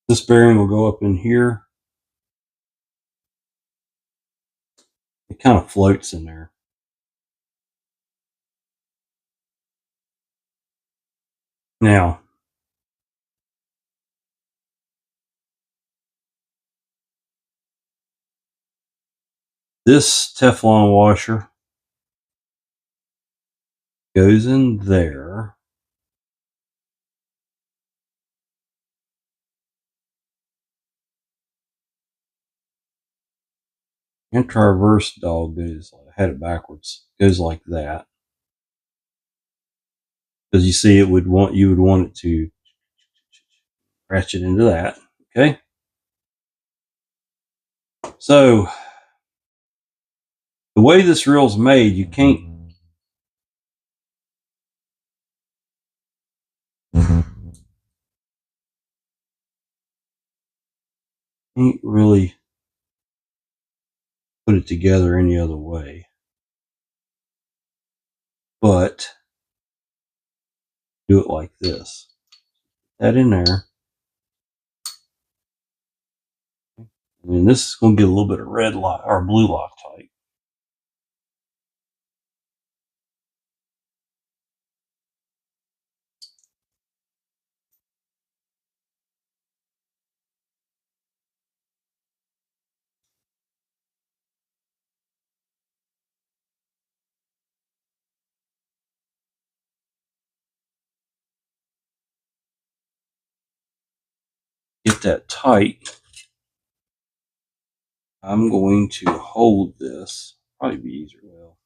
This bearing will go up in here. It kind of floats in there. Now, this Teflon washer goes in there. Anti-reverse dog goes, I had it backwards, goes like that. Because you see, you would want it to ratchet into that. Okay. So the way this reel's made, you can't really put it together any other way. But do it like this. That in there. And this is going to get a little bit of red lock or blue Loctite. Get that tight. I'm going to hold this. Probably be easier. Well,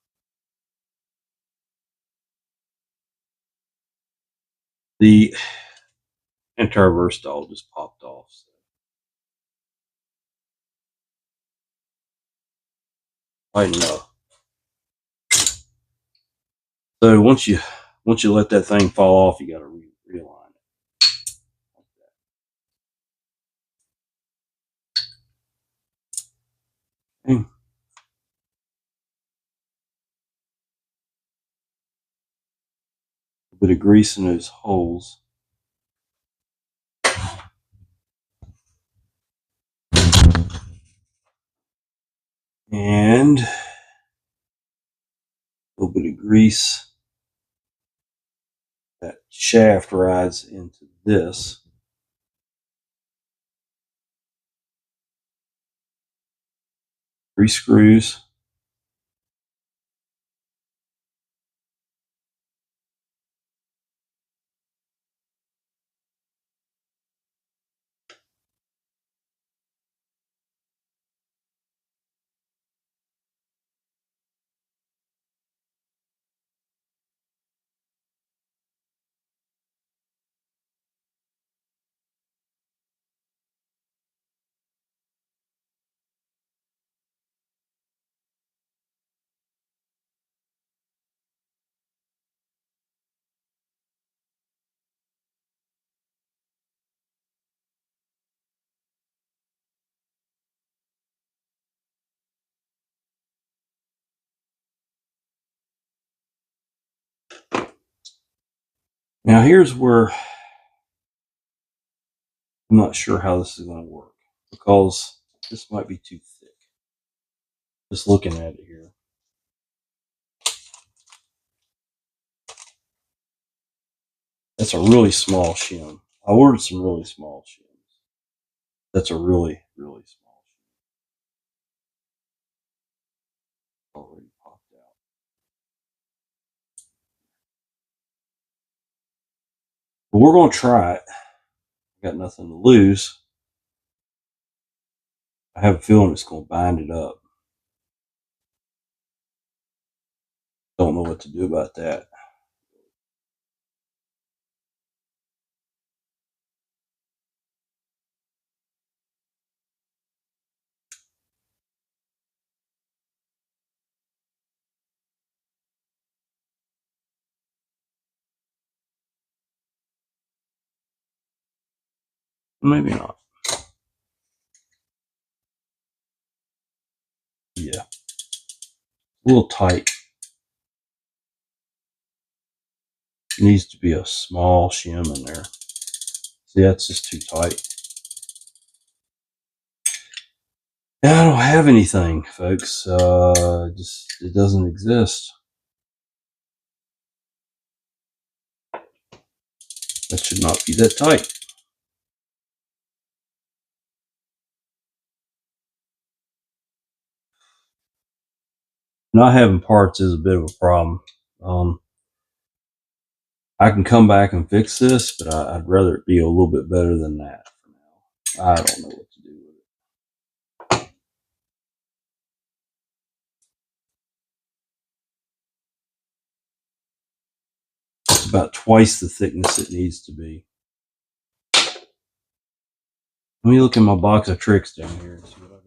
the anti-reverse dog just popped off. So tighten up. So once you let that thing fall off, you got to realign it. Okay. A bit of grease in those holes. And a little bit of grease. That shaft rides into this. 3 screws. Now here's where I'm not sure how this is going to work, because this might be too thick. Just looking at it here. That's a really small shim. I ordered some really small shims. That's a really, really small shim. Already popped out. But we're going to try it. Got nothing to lose. I have a feeling it's going to bind it up. Don't know what to do about that. Maybe not. Yeah. A little tight. Needs to be a small shim in there. See, that's just too tight. Yeah, I don't have anything, folks. Just it doesn't exist. That should not be that tight. Not having parts is a bit of a problem. I can come back and fix this, but I'd rather it be a little bit better than that for now. I don't know what to do with it. It's about twice the thickness it needs to be. Let me look in my box of tricks down here and see what I got.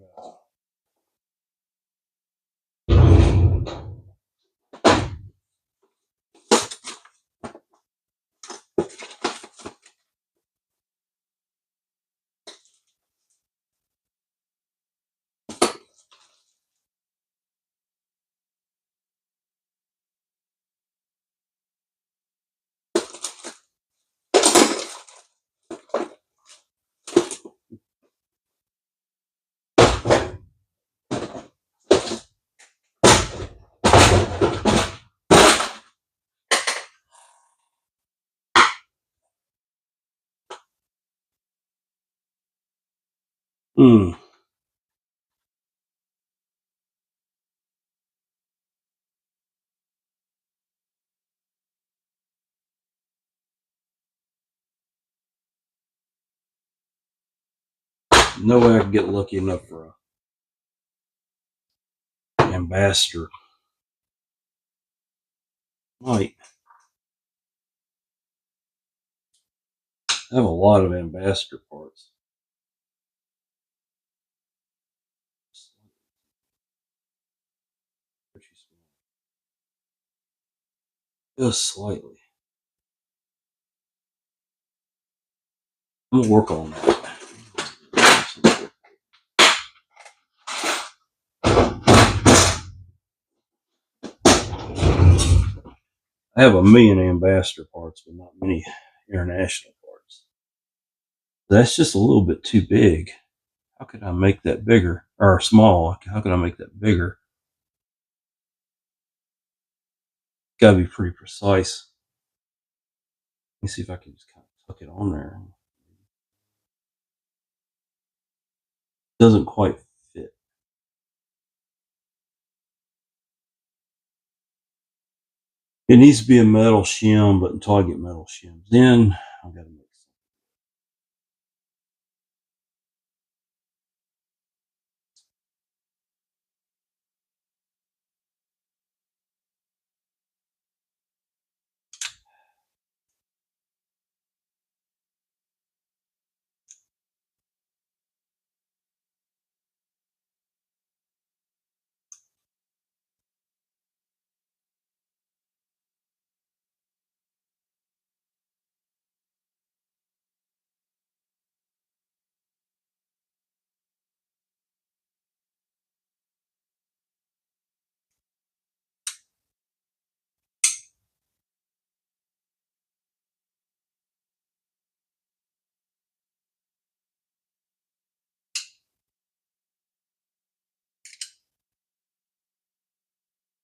Hmm. No way I can get lucky enough for an ambassador. Might. I have a lot of ambassador parts. Just slightly. I'm gonna work on that. I have a million ambassador parts, but not many international parts. That's just a little bit too big. How could I make that bigger or small? How could I make that bigger? Got to be pretty precise. Let me see if I can just kind of tuck it on there. Doesn't quite fit. It needs to be a metal shim, but until I get metal shims in, I've got to make some.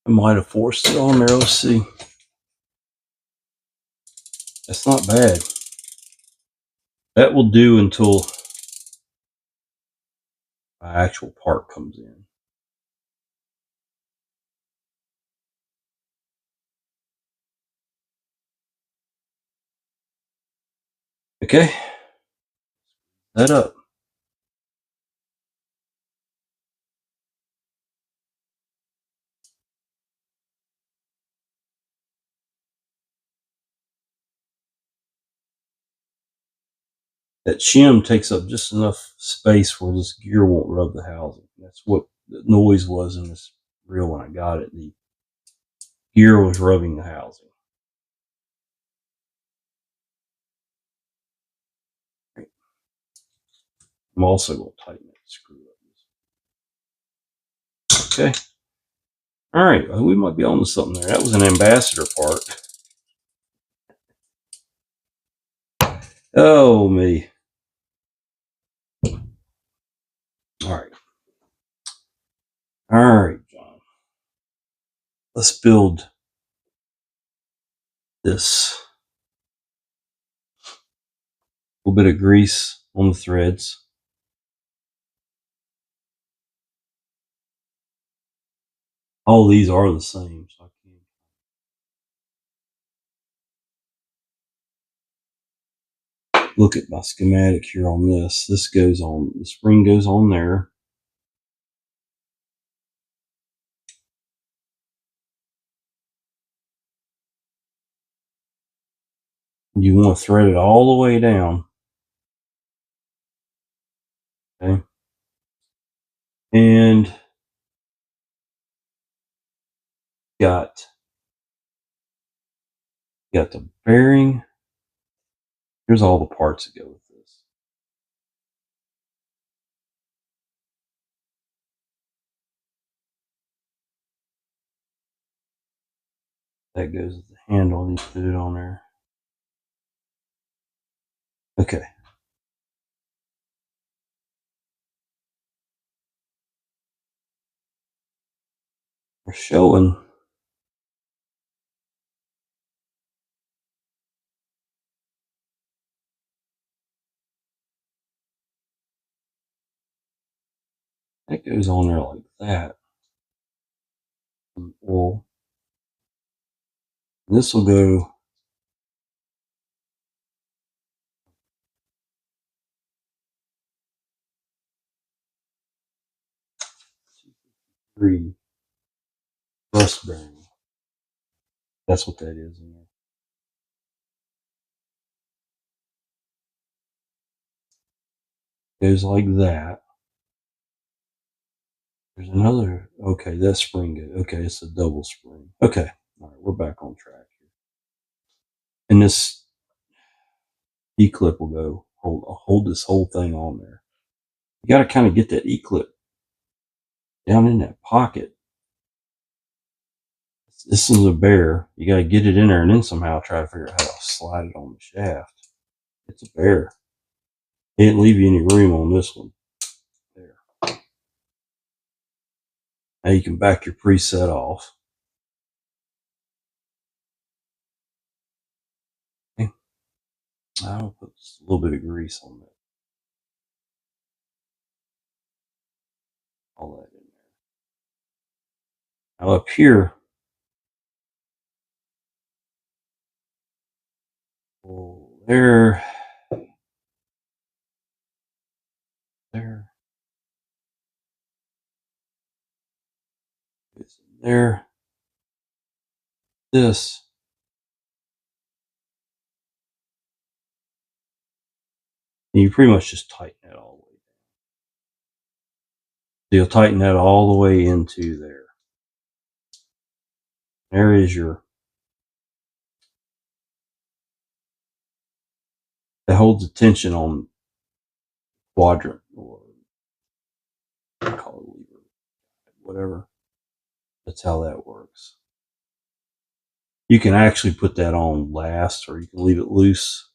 I might have forced it on there. Let's see. That's not bad. That will do until my actual part comes in. Okay. That up. That shim takes up just enough space where this gear won't rub the housing. That's what the noise was in this reel when I got it. The gear was rubbing the housing. I'm also going to tighten that screw up. Okay. All right. Well, we might be on to something there. That was an ambassador part. Oh, me. All right. All right, John. Let's build this. A little bit of grease on the threads. All these are the same, so I can't look at my schematic here on this. This goes on, the spring goes on there. You want to thread it all the way down. Okay. And got the bearing. Here's all the parts that go with this. That goes with the handle. You put it on there. Okay. We're showing. That goes on there like that. Well, this will go. Three rust bearing. That's what that is in there. Goes like that. There's another. Okay, that spring goes. Okay, it's a double spring. Okay, all right, we're back on track here. And this E-clip will go hold this whole thing on there. You got to kind of get that E-clip down in that pocket. This is a bear. You got to get it in there and then somehow try to figure out how to slide it on the shaft. It's a bear. It didn't leave you any room on this one. There. Now you can back your preset off. Okay. I'll put just a little bit of grease on that. All that in there. Now up here, oh, there, there, this. And you pretty much just tighten that all the way down. So you'll tighten that all the way into there. There is your, that holds the tension on quadrant or call it lever, whatever. That's how that works. You can actually put that on last or you can leave it loose.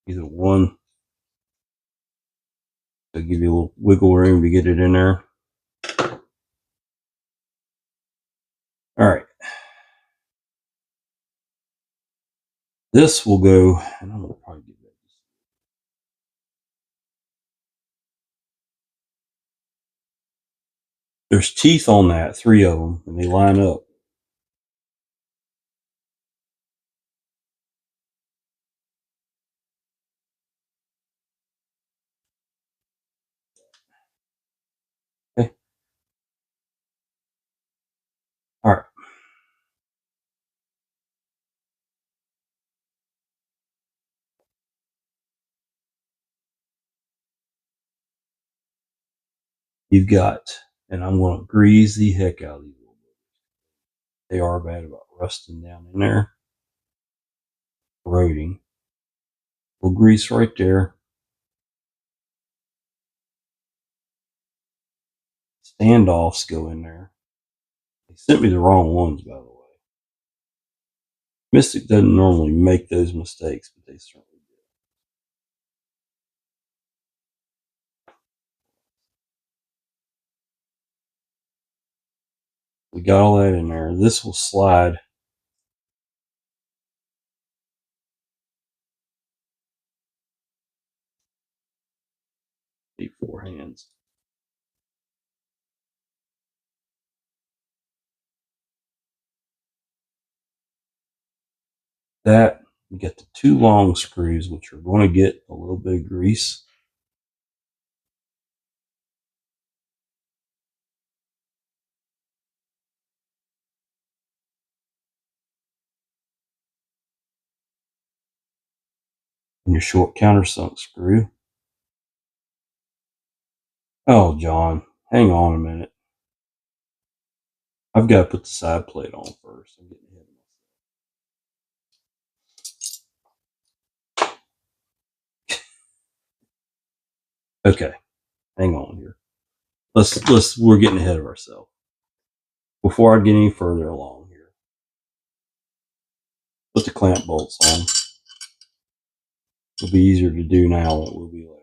Either one. It'll give you a little wiggle room to get it in there. All right. This will go, and I'm going to probably get that. There's teeth on that, 3 of them, and they line up. Okay. All right. You've got, and I'm going to grease the heck out of these. They are bad about rusting down in there, corroding. We'll grease right there. Standoffs go in there. They sent me the wrong ones, by the way. Mystic doesn't normally make those mistakes, but they certainly do. We got all that in there. This will slide. Need 4 hands. That, you get the 2 long screws, which are going to get a little bit of grease. And your short countersunk screw. Oh, John, hang on a minute. I've got to put the side plate on first. I'm getting ahead of myself. Okay, hang on here. We're getting ahead of ourselves. Before I get any further along here, put the clamp bolts on. It'll be easier to do now than it will be later.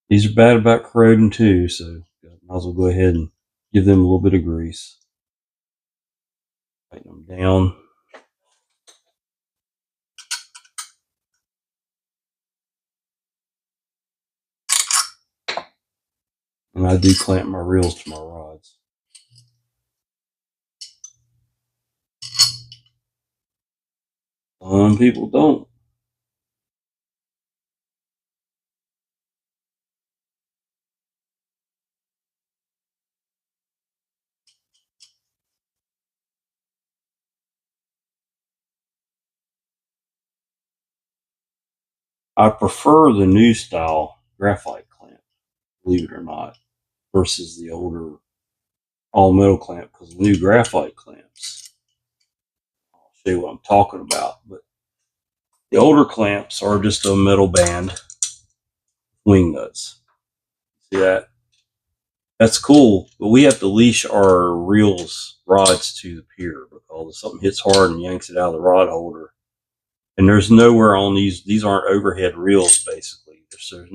These are bad about corroding too, so might as well go ahead and give them a little bit of grease. Tighten them down. And I do clamp my reels to my rods. Some people don't. I prefer the new style graphite clamp, believe it or not, versus the older all metal clamp, because the new graphite clamps, I'll show you what I'm talking about, but the older clamps are just a metal band, wing nuts. See that? That's cool, but we have to leash our reels rods to the pier because if something hits hard and yanks it out of the rod holder, and there's nowhere on these aren't overhead reels basically. There's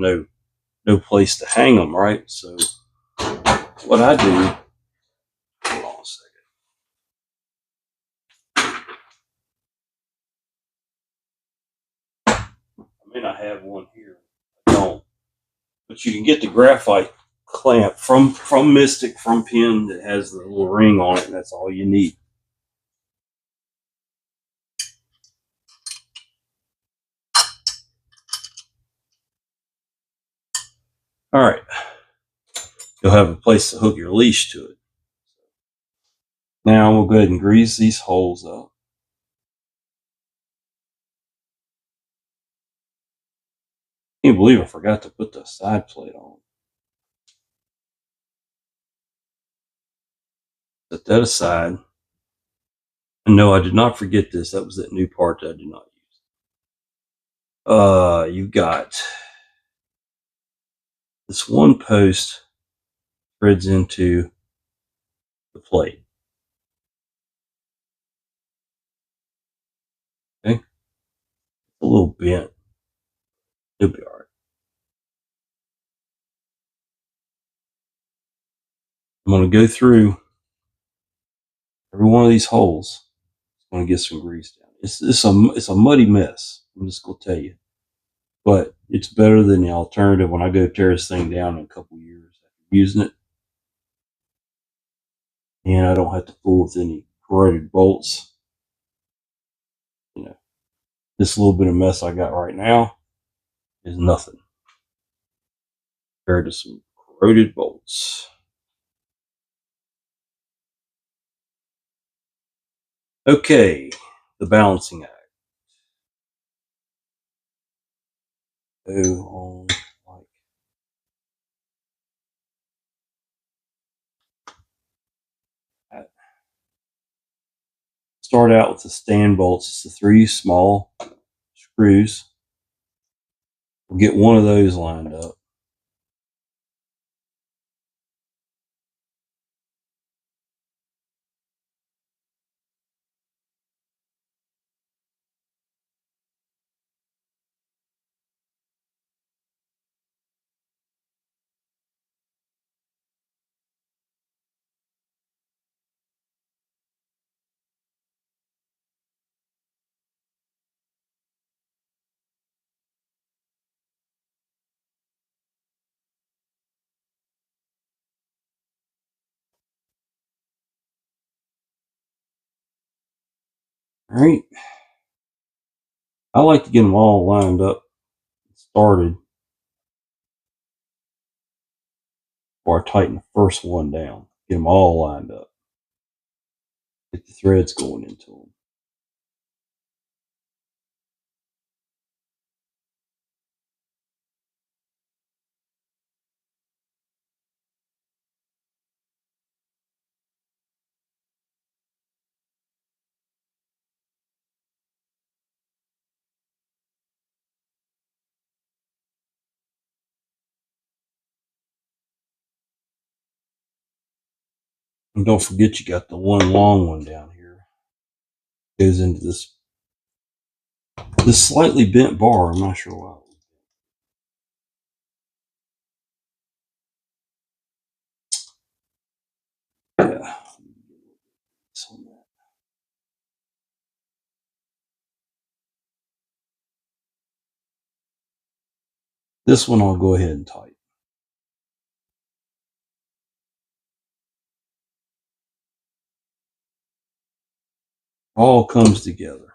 no place to hang them, right? So what I do, hold on a second. I may not have one here. I don't. But you can get the graphite clamp from Mystic, from Penn, that has the little ring on it, and that's all you need. All right. You'll have a place to hook your leash to it. Now we'll go ahead and grease these holes up. I can't believe I forgot to put the side plate on. Set that aside. And no, I did not forget this. That was that new part that I did not use. You've got this one post threads into the plate. a little bent. It'll be all right. I'm going to go through every one of these holes. I'm going to get some grease down. It's a muddy mess. I'm just going to tell you, but it's better than the alternative when I go tear this thing down in a couple years after using it, and I don't have to fool with any corroded bolts. You know, this little bit of mess I got right now is nothing compared to some corroded bolts. Okay, the balancing act. Go on like that. Start out with the stand bolts. It's the 3 small screws. We'll get one of those lined up. All right. I like to get them all lined up and started before I tighten the first one down. Get them all lined up. Get the threads going into them. And don't forget you got the one long one down here. Goes into this slightly bent bar. I'm not sure why. Yeah. This one I'll go ahead and tighten. All comes together.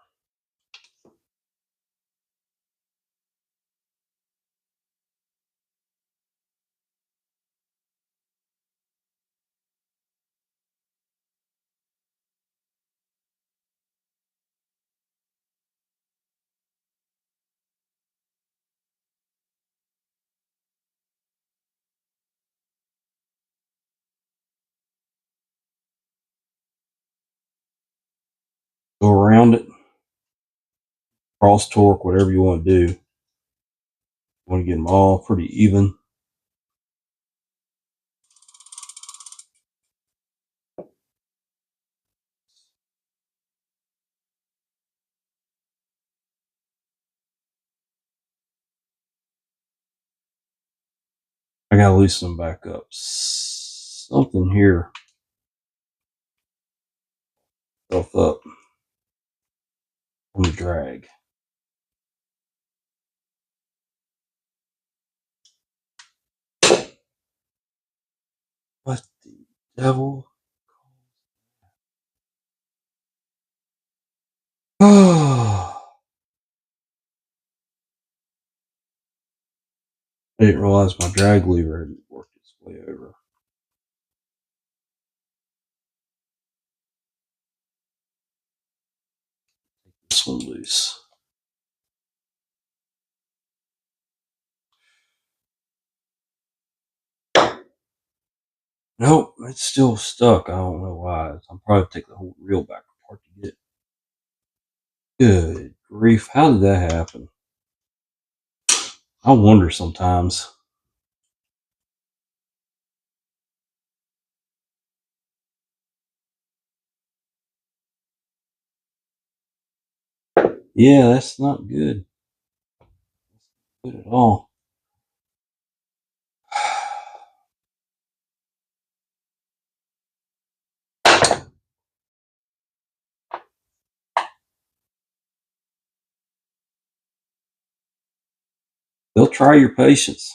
Go around it. Cross torque, whatever you want to do. You want to get them all pretty even. I gotta loosen them back up. Something here fell up on the drag. What the devil? Oh, I didn't realize my drag lever hadn't worked its way over. This one loose. Nope, it's still stuck. I don't know why. I'll probably take the whole reel back apart to get it. Good grief, how did that happen? I wonder sometimes. Yeah, that's not good. good at all. They'll try your patience.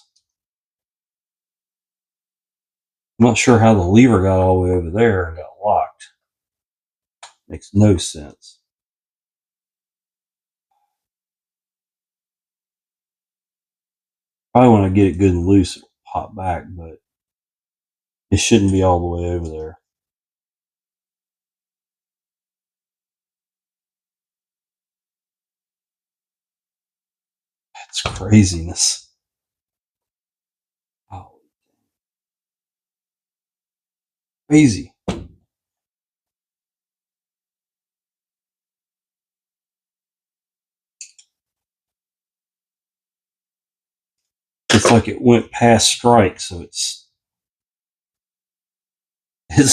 I'm not sure how the lever got all the way over there and got locked. Makes no sense. Probably when I get it good and loose, it'll pop back, but it shouldn't be all the way over there. It's craziness. Oh, crazy. It's like it went past strike, so it's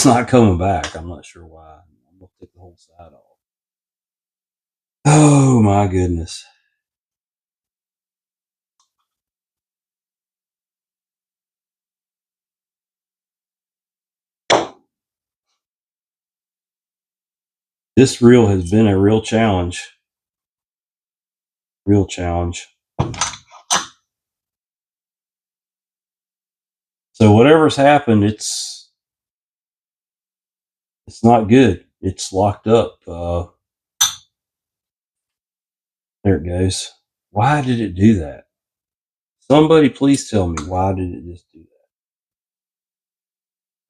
not coming back. I'm not sure why. I'm gonna take the whole side off. Oh my goodness. This reel has been a real challenge. Real challenge. So whatever's happened, it's not good. It's locked up. There it goes. Why did it do that? Somebody please tell me, why did it just do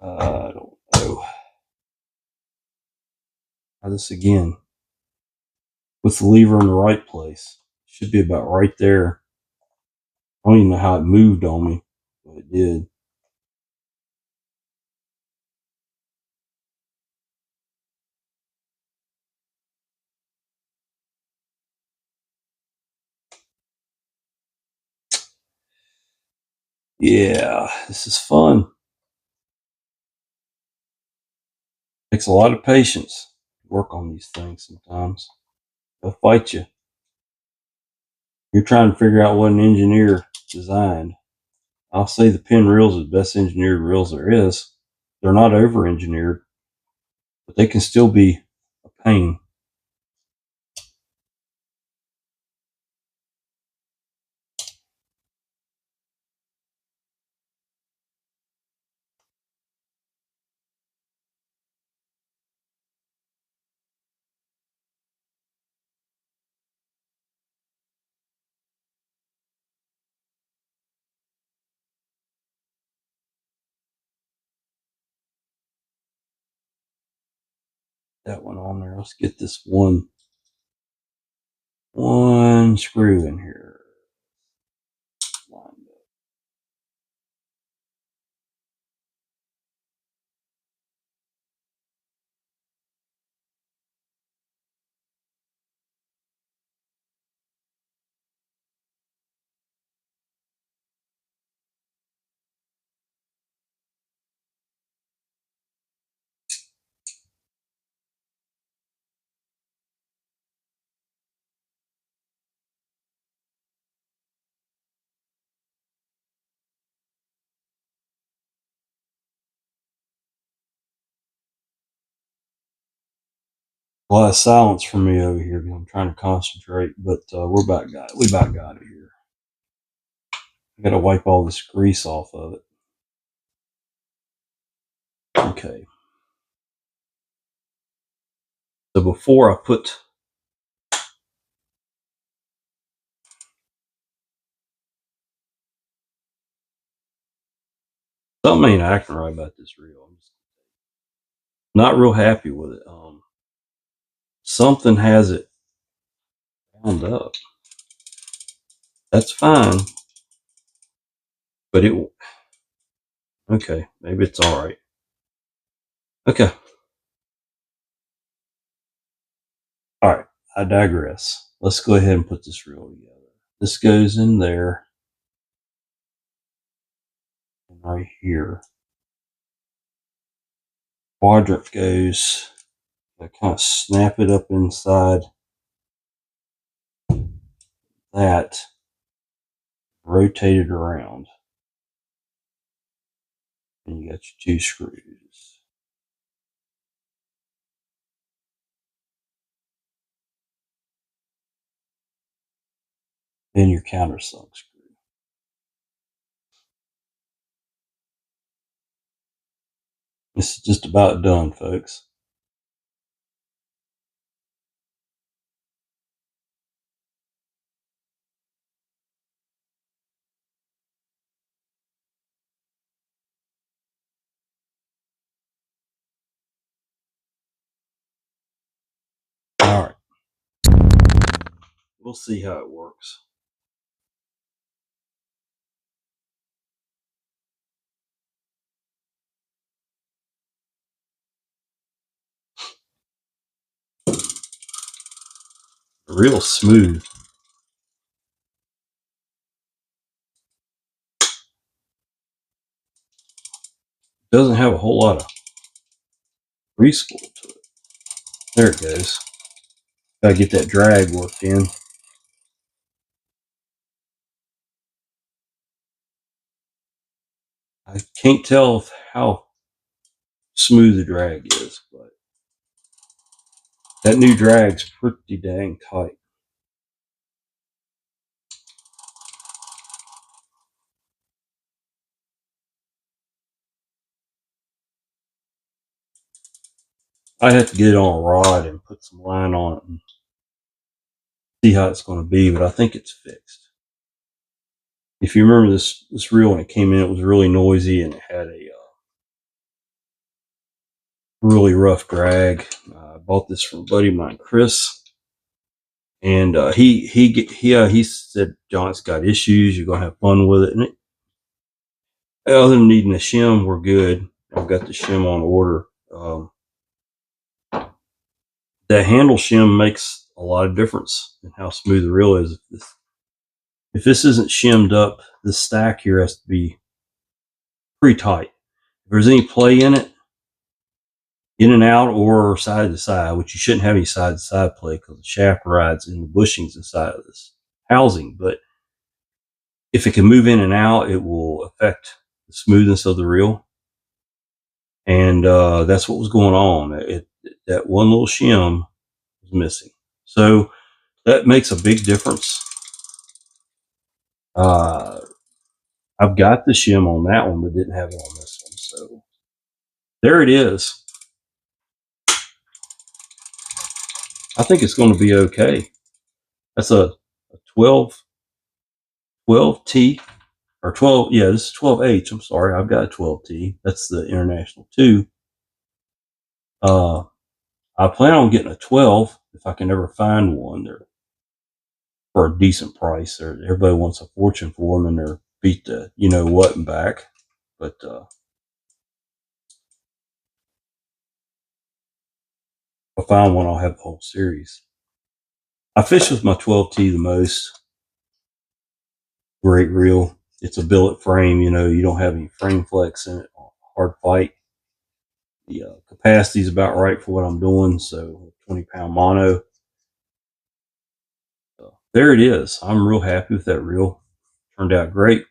that? I don't know. Try this again. With the lever in the right place. Should be about right there. I don't even know how it moved on me, but it did. Yeah, this is fun. Takes a lot of patience to work on these things sometimes. They'll fight you. You're trying to figure out what an engineer designed. I'll say the Penn reels are the best engineered reels there is. They're not over engineered, but they can still be a pain. That one on there. Let's get this one screw in here. A lot of silence for me over here because I'm trying to concentrate, but we about got it here. I got to wipe all this grease off of it. Okay. So before I put something ain't acting right about this reel. I'm just not real happy with it. Something has it wound up. That's fine, but it. Okay, maybe it's all right. Okay. All right. I digress. Let's go ahead and put this reel together. This goes in there, and right here. Quadrant goes. I kind of snap it up inside that. rotate it around. And you got your 2 screws. Then your countersunk screw. This is just about done, folks. All right. We'll see how it works. Real smooth. Doesn't have a whole lot of grease spool to it. There it goes. Gotta get that drag worked in. I can't tell how smooth the drag is, but that new drag's pretty dang tight. I have to get it on a rod and put some line on it and see how it's going to be, but I think it's fixed. If you remember this reel when it came in, it was really noisy and it had a really rough drag. I bought this from a buddy of mine, Chris, and he said, John, it's got issues. You're gonna have fun with it, and other than needing a shim, we're good. I've got the shim on order. That handle shim makes a lot of difference in how smooth the reel is. If this isn't shimmed up, the stack here has to be pretty tight. If there's any play in it, in and out or side to side, which you shouldn't have any side to side play because the shaft rides in the bushings inside of this housing. But if it can move in and out, it will affect the smoothness of the reel. And that's what was going on. That one little shim was missing. So that makes a big difference. I've got the shim on that one, but didn't have it on this one. So there it is. I think it's going to be okay. That's a 12T or 12. Yeah, this is 12H. I'm sorry. I've got a 12T. That's the International 2. I plan on getting a 12 if I can ever find one. They're for a decent price. Everybody wants a fortune for them, and they're beat the you know what and back. But if I find one, I'll have the whole series. I fish with my 12T the most. Great reel. It's a billet frame. You don't have any frame flex in it. Hard fight. The capacity is about right for what I'm doing. So 20-pound mono. There it is. I'm real happy with that reel. Turned out great.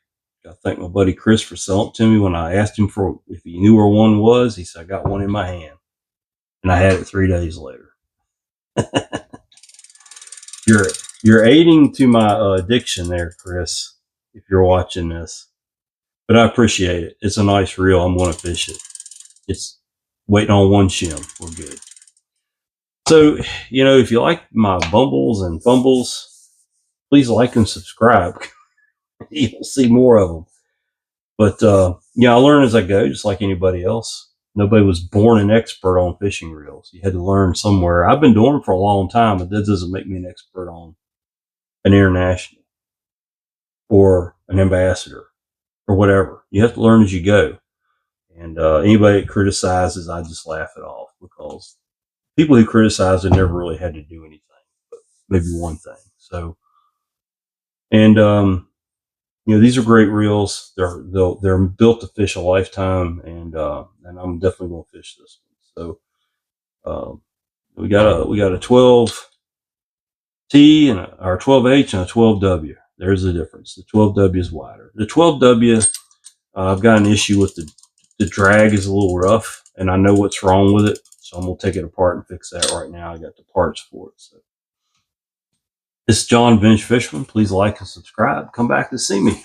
I thank my buddy Chris for selling it to me. When I asked him for if he knew where one was, he said, I got one in my hand. And I had it 3 days later. You're aiding to my addiction there, Chris, if you're watching this. But I appreciate it. It's a nice reel. I'm going to fish it. It's waiting on one shim. We're good. So, if you like my bumbles and fumbles, please like and subscribe. You'll see more of them. But, I learn as I go, just like anybody else. Nobody was born an expert on fishing reels. You had to learn somewhere. I've been doing it for a long time, but that doesn't make me an expert on an international or an ambassador or whatever. You have to learn as you go. And anybody that criticizes, I just laugh it off because people who criticize have never really had to do anything, but maybe one thing. So, and these are great reels. They're built to fish a lifetime, and I'm definitely going to fish this one. So we got a 12T and or 12H and a 12W. There's the difference. The 12W is wider. The 12W, I've got an issue with the drag is a little rough, and I know what's wrong with it. So I'm going to take it apart and fix that right now. I got the parts for it. So, this is John Vintage Fisherman. Please like and subscribe. Come back to see me.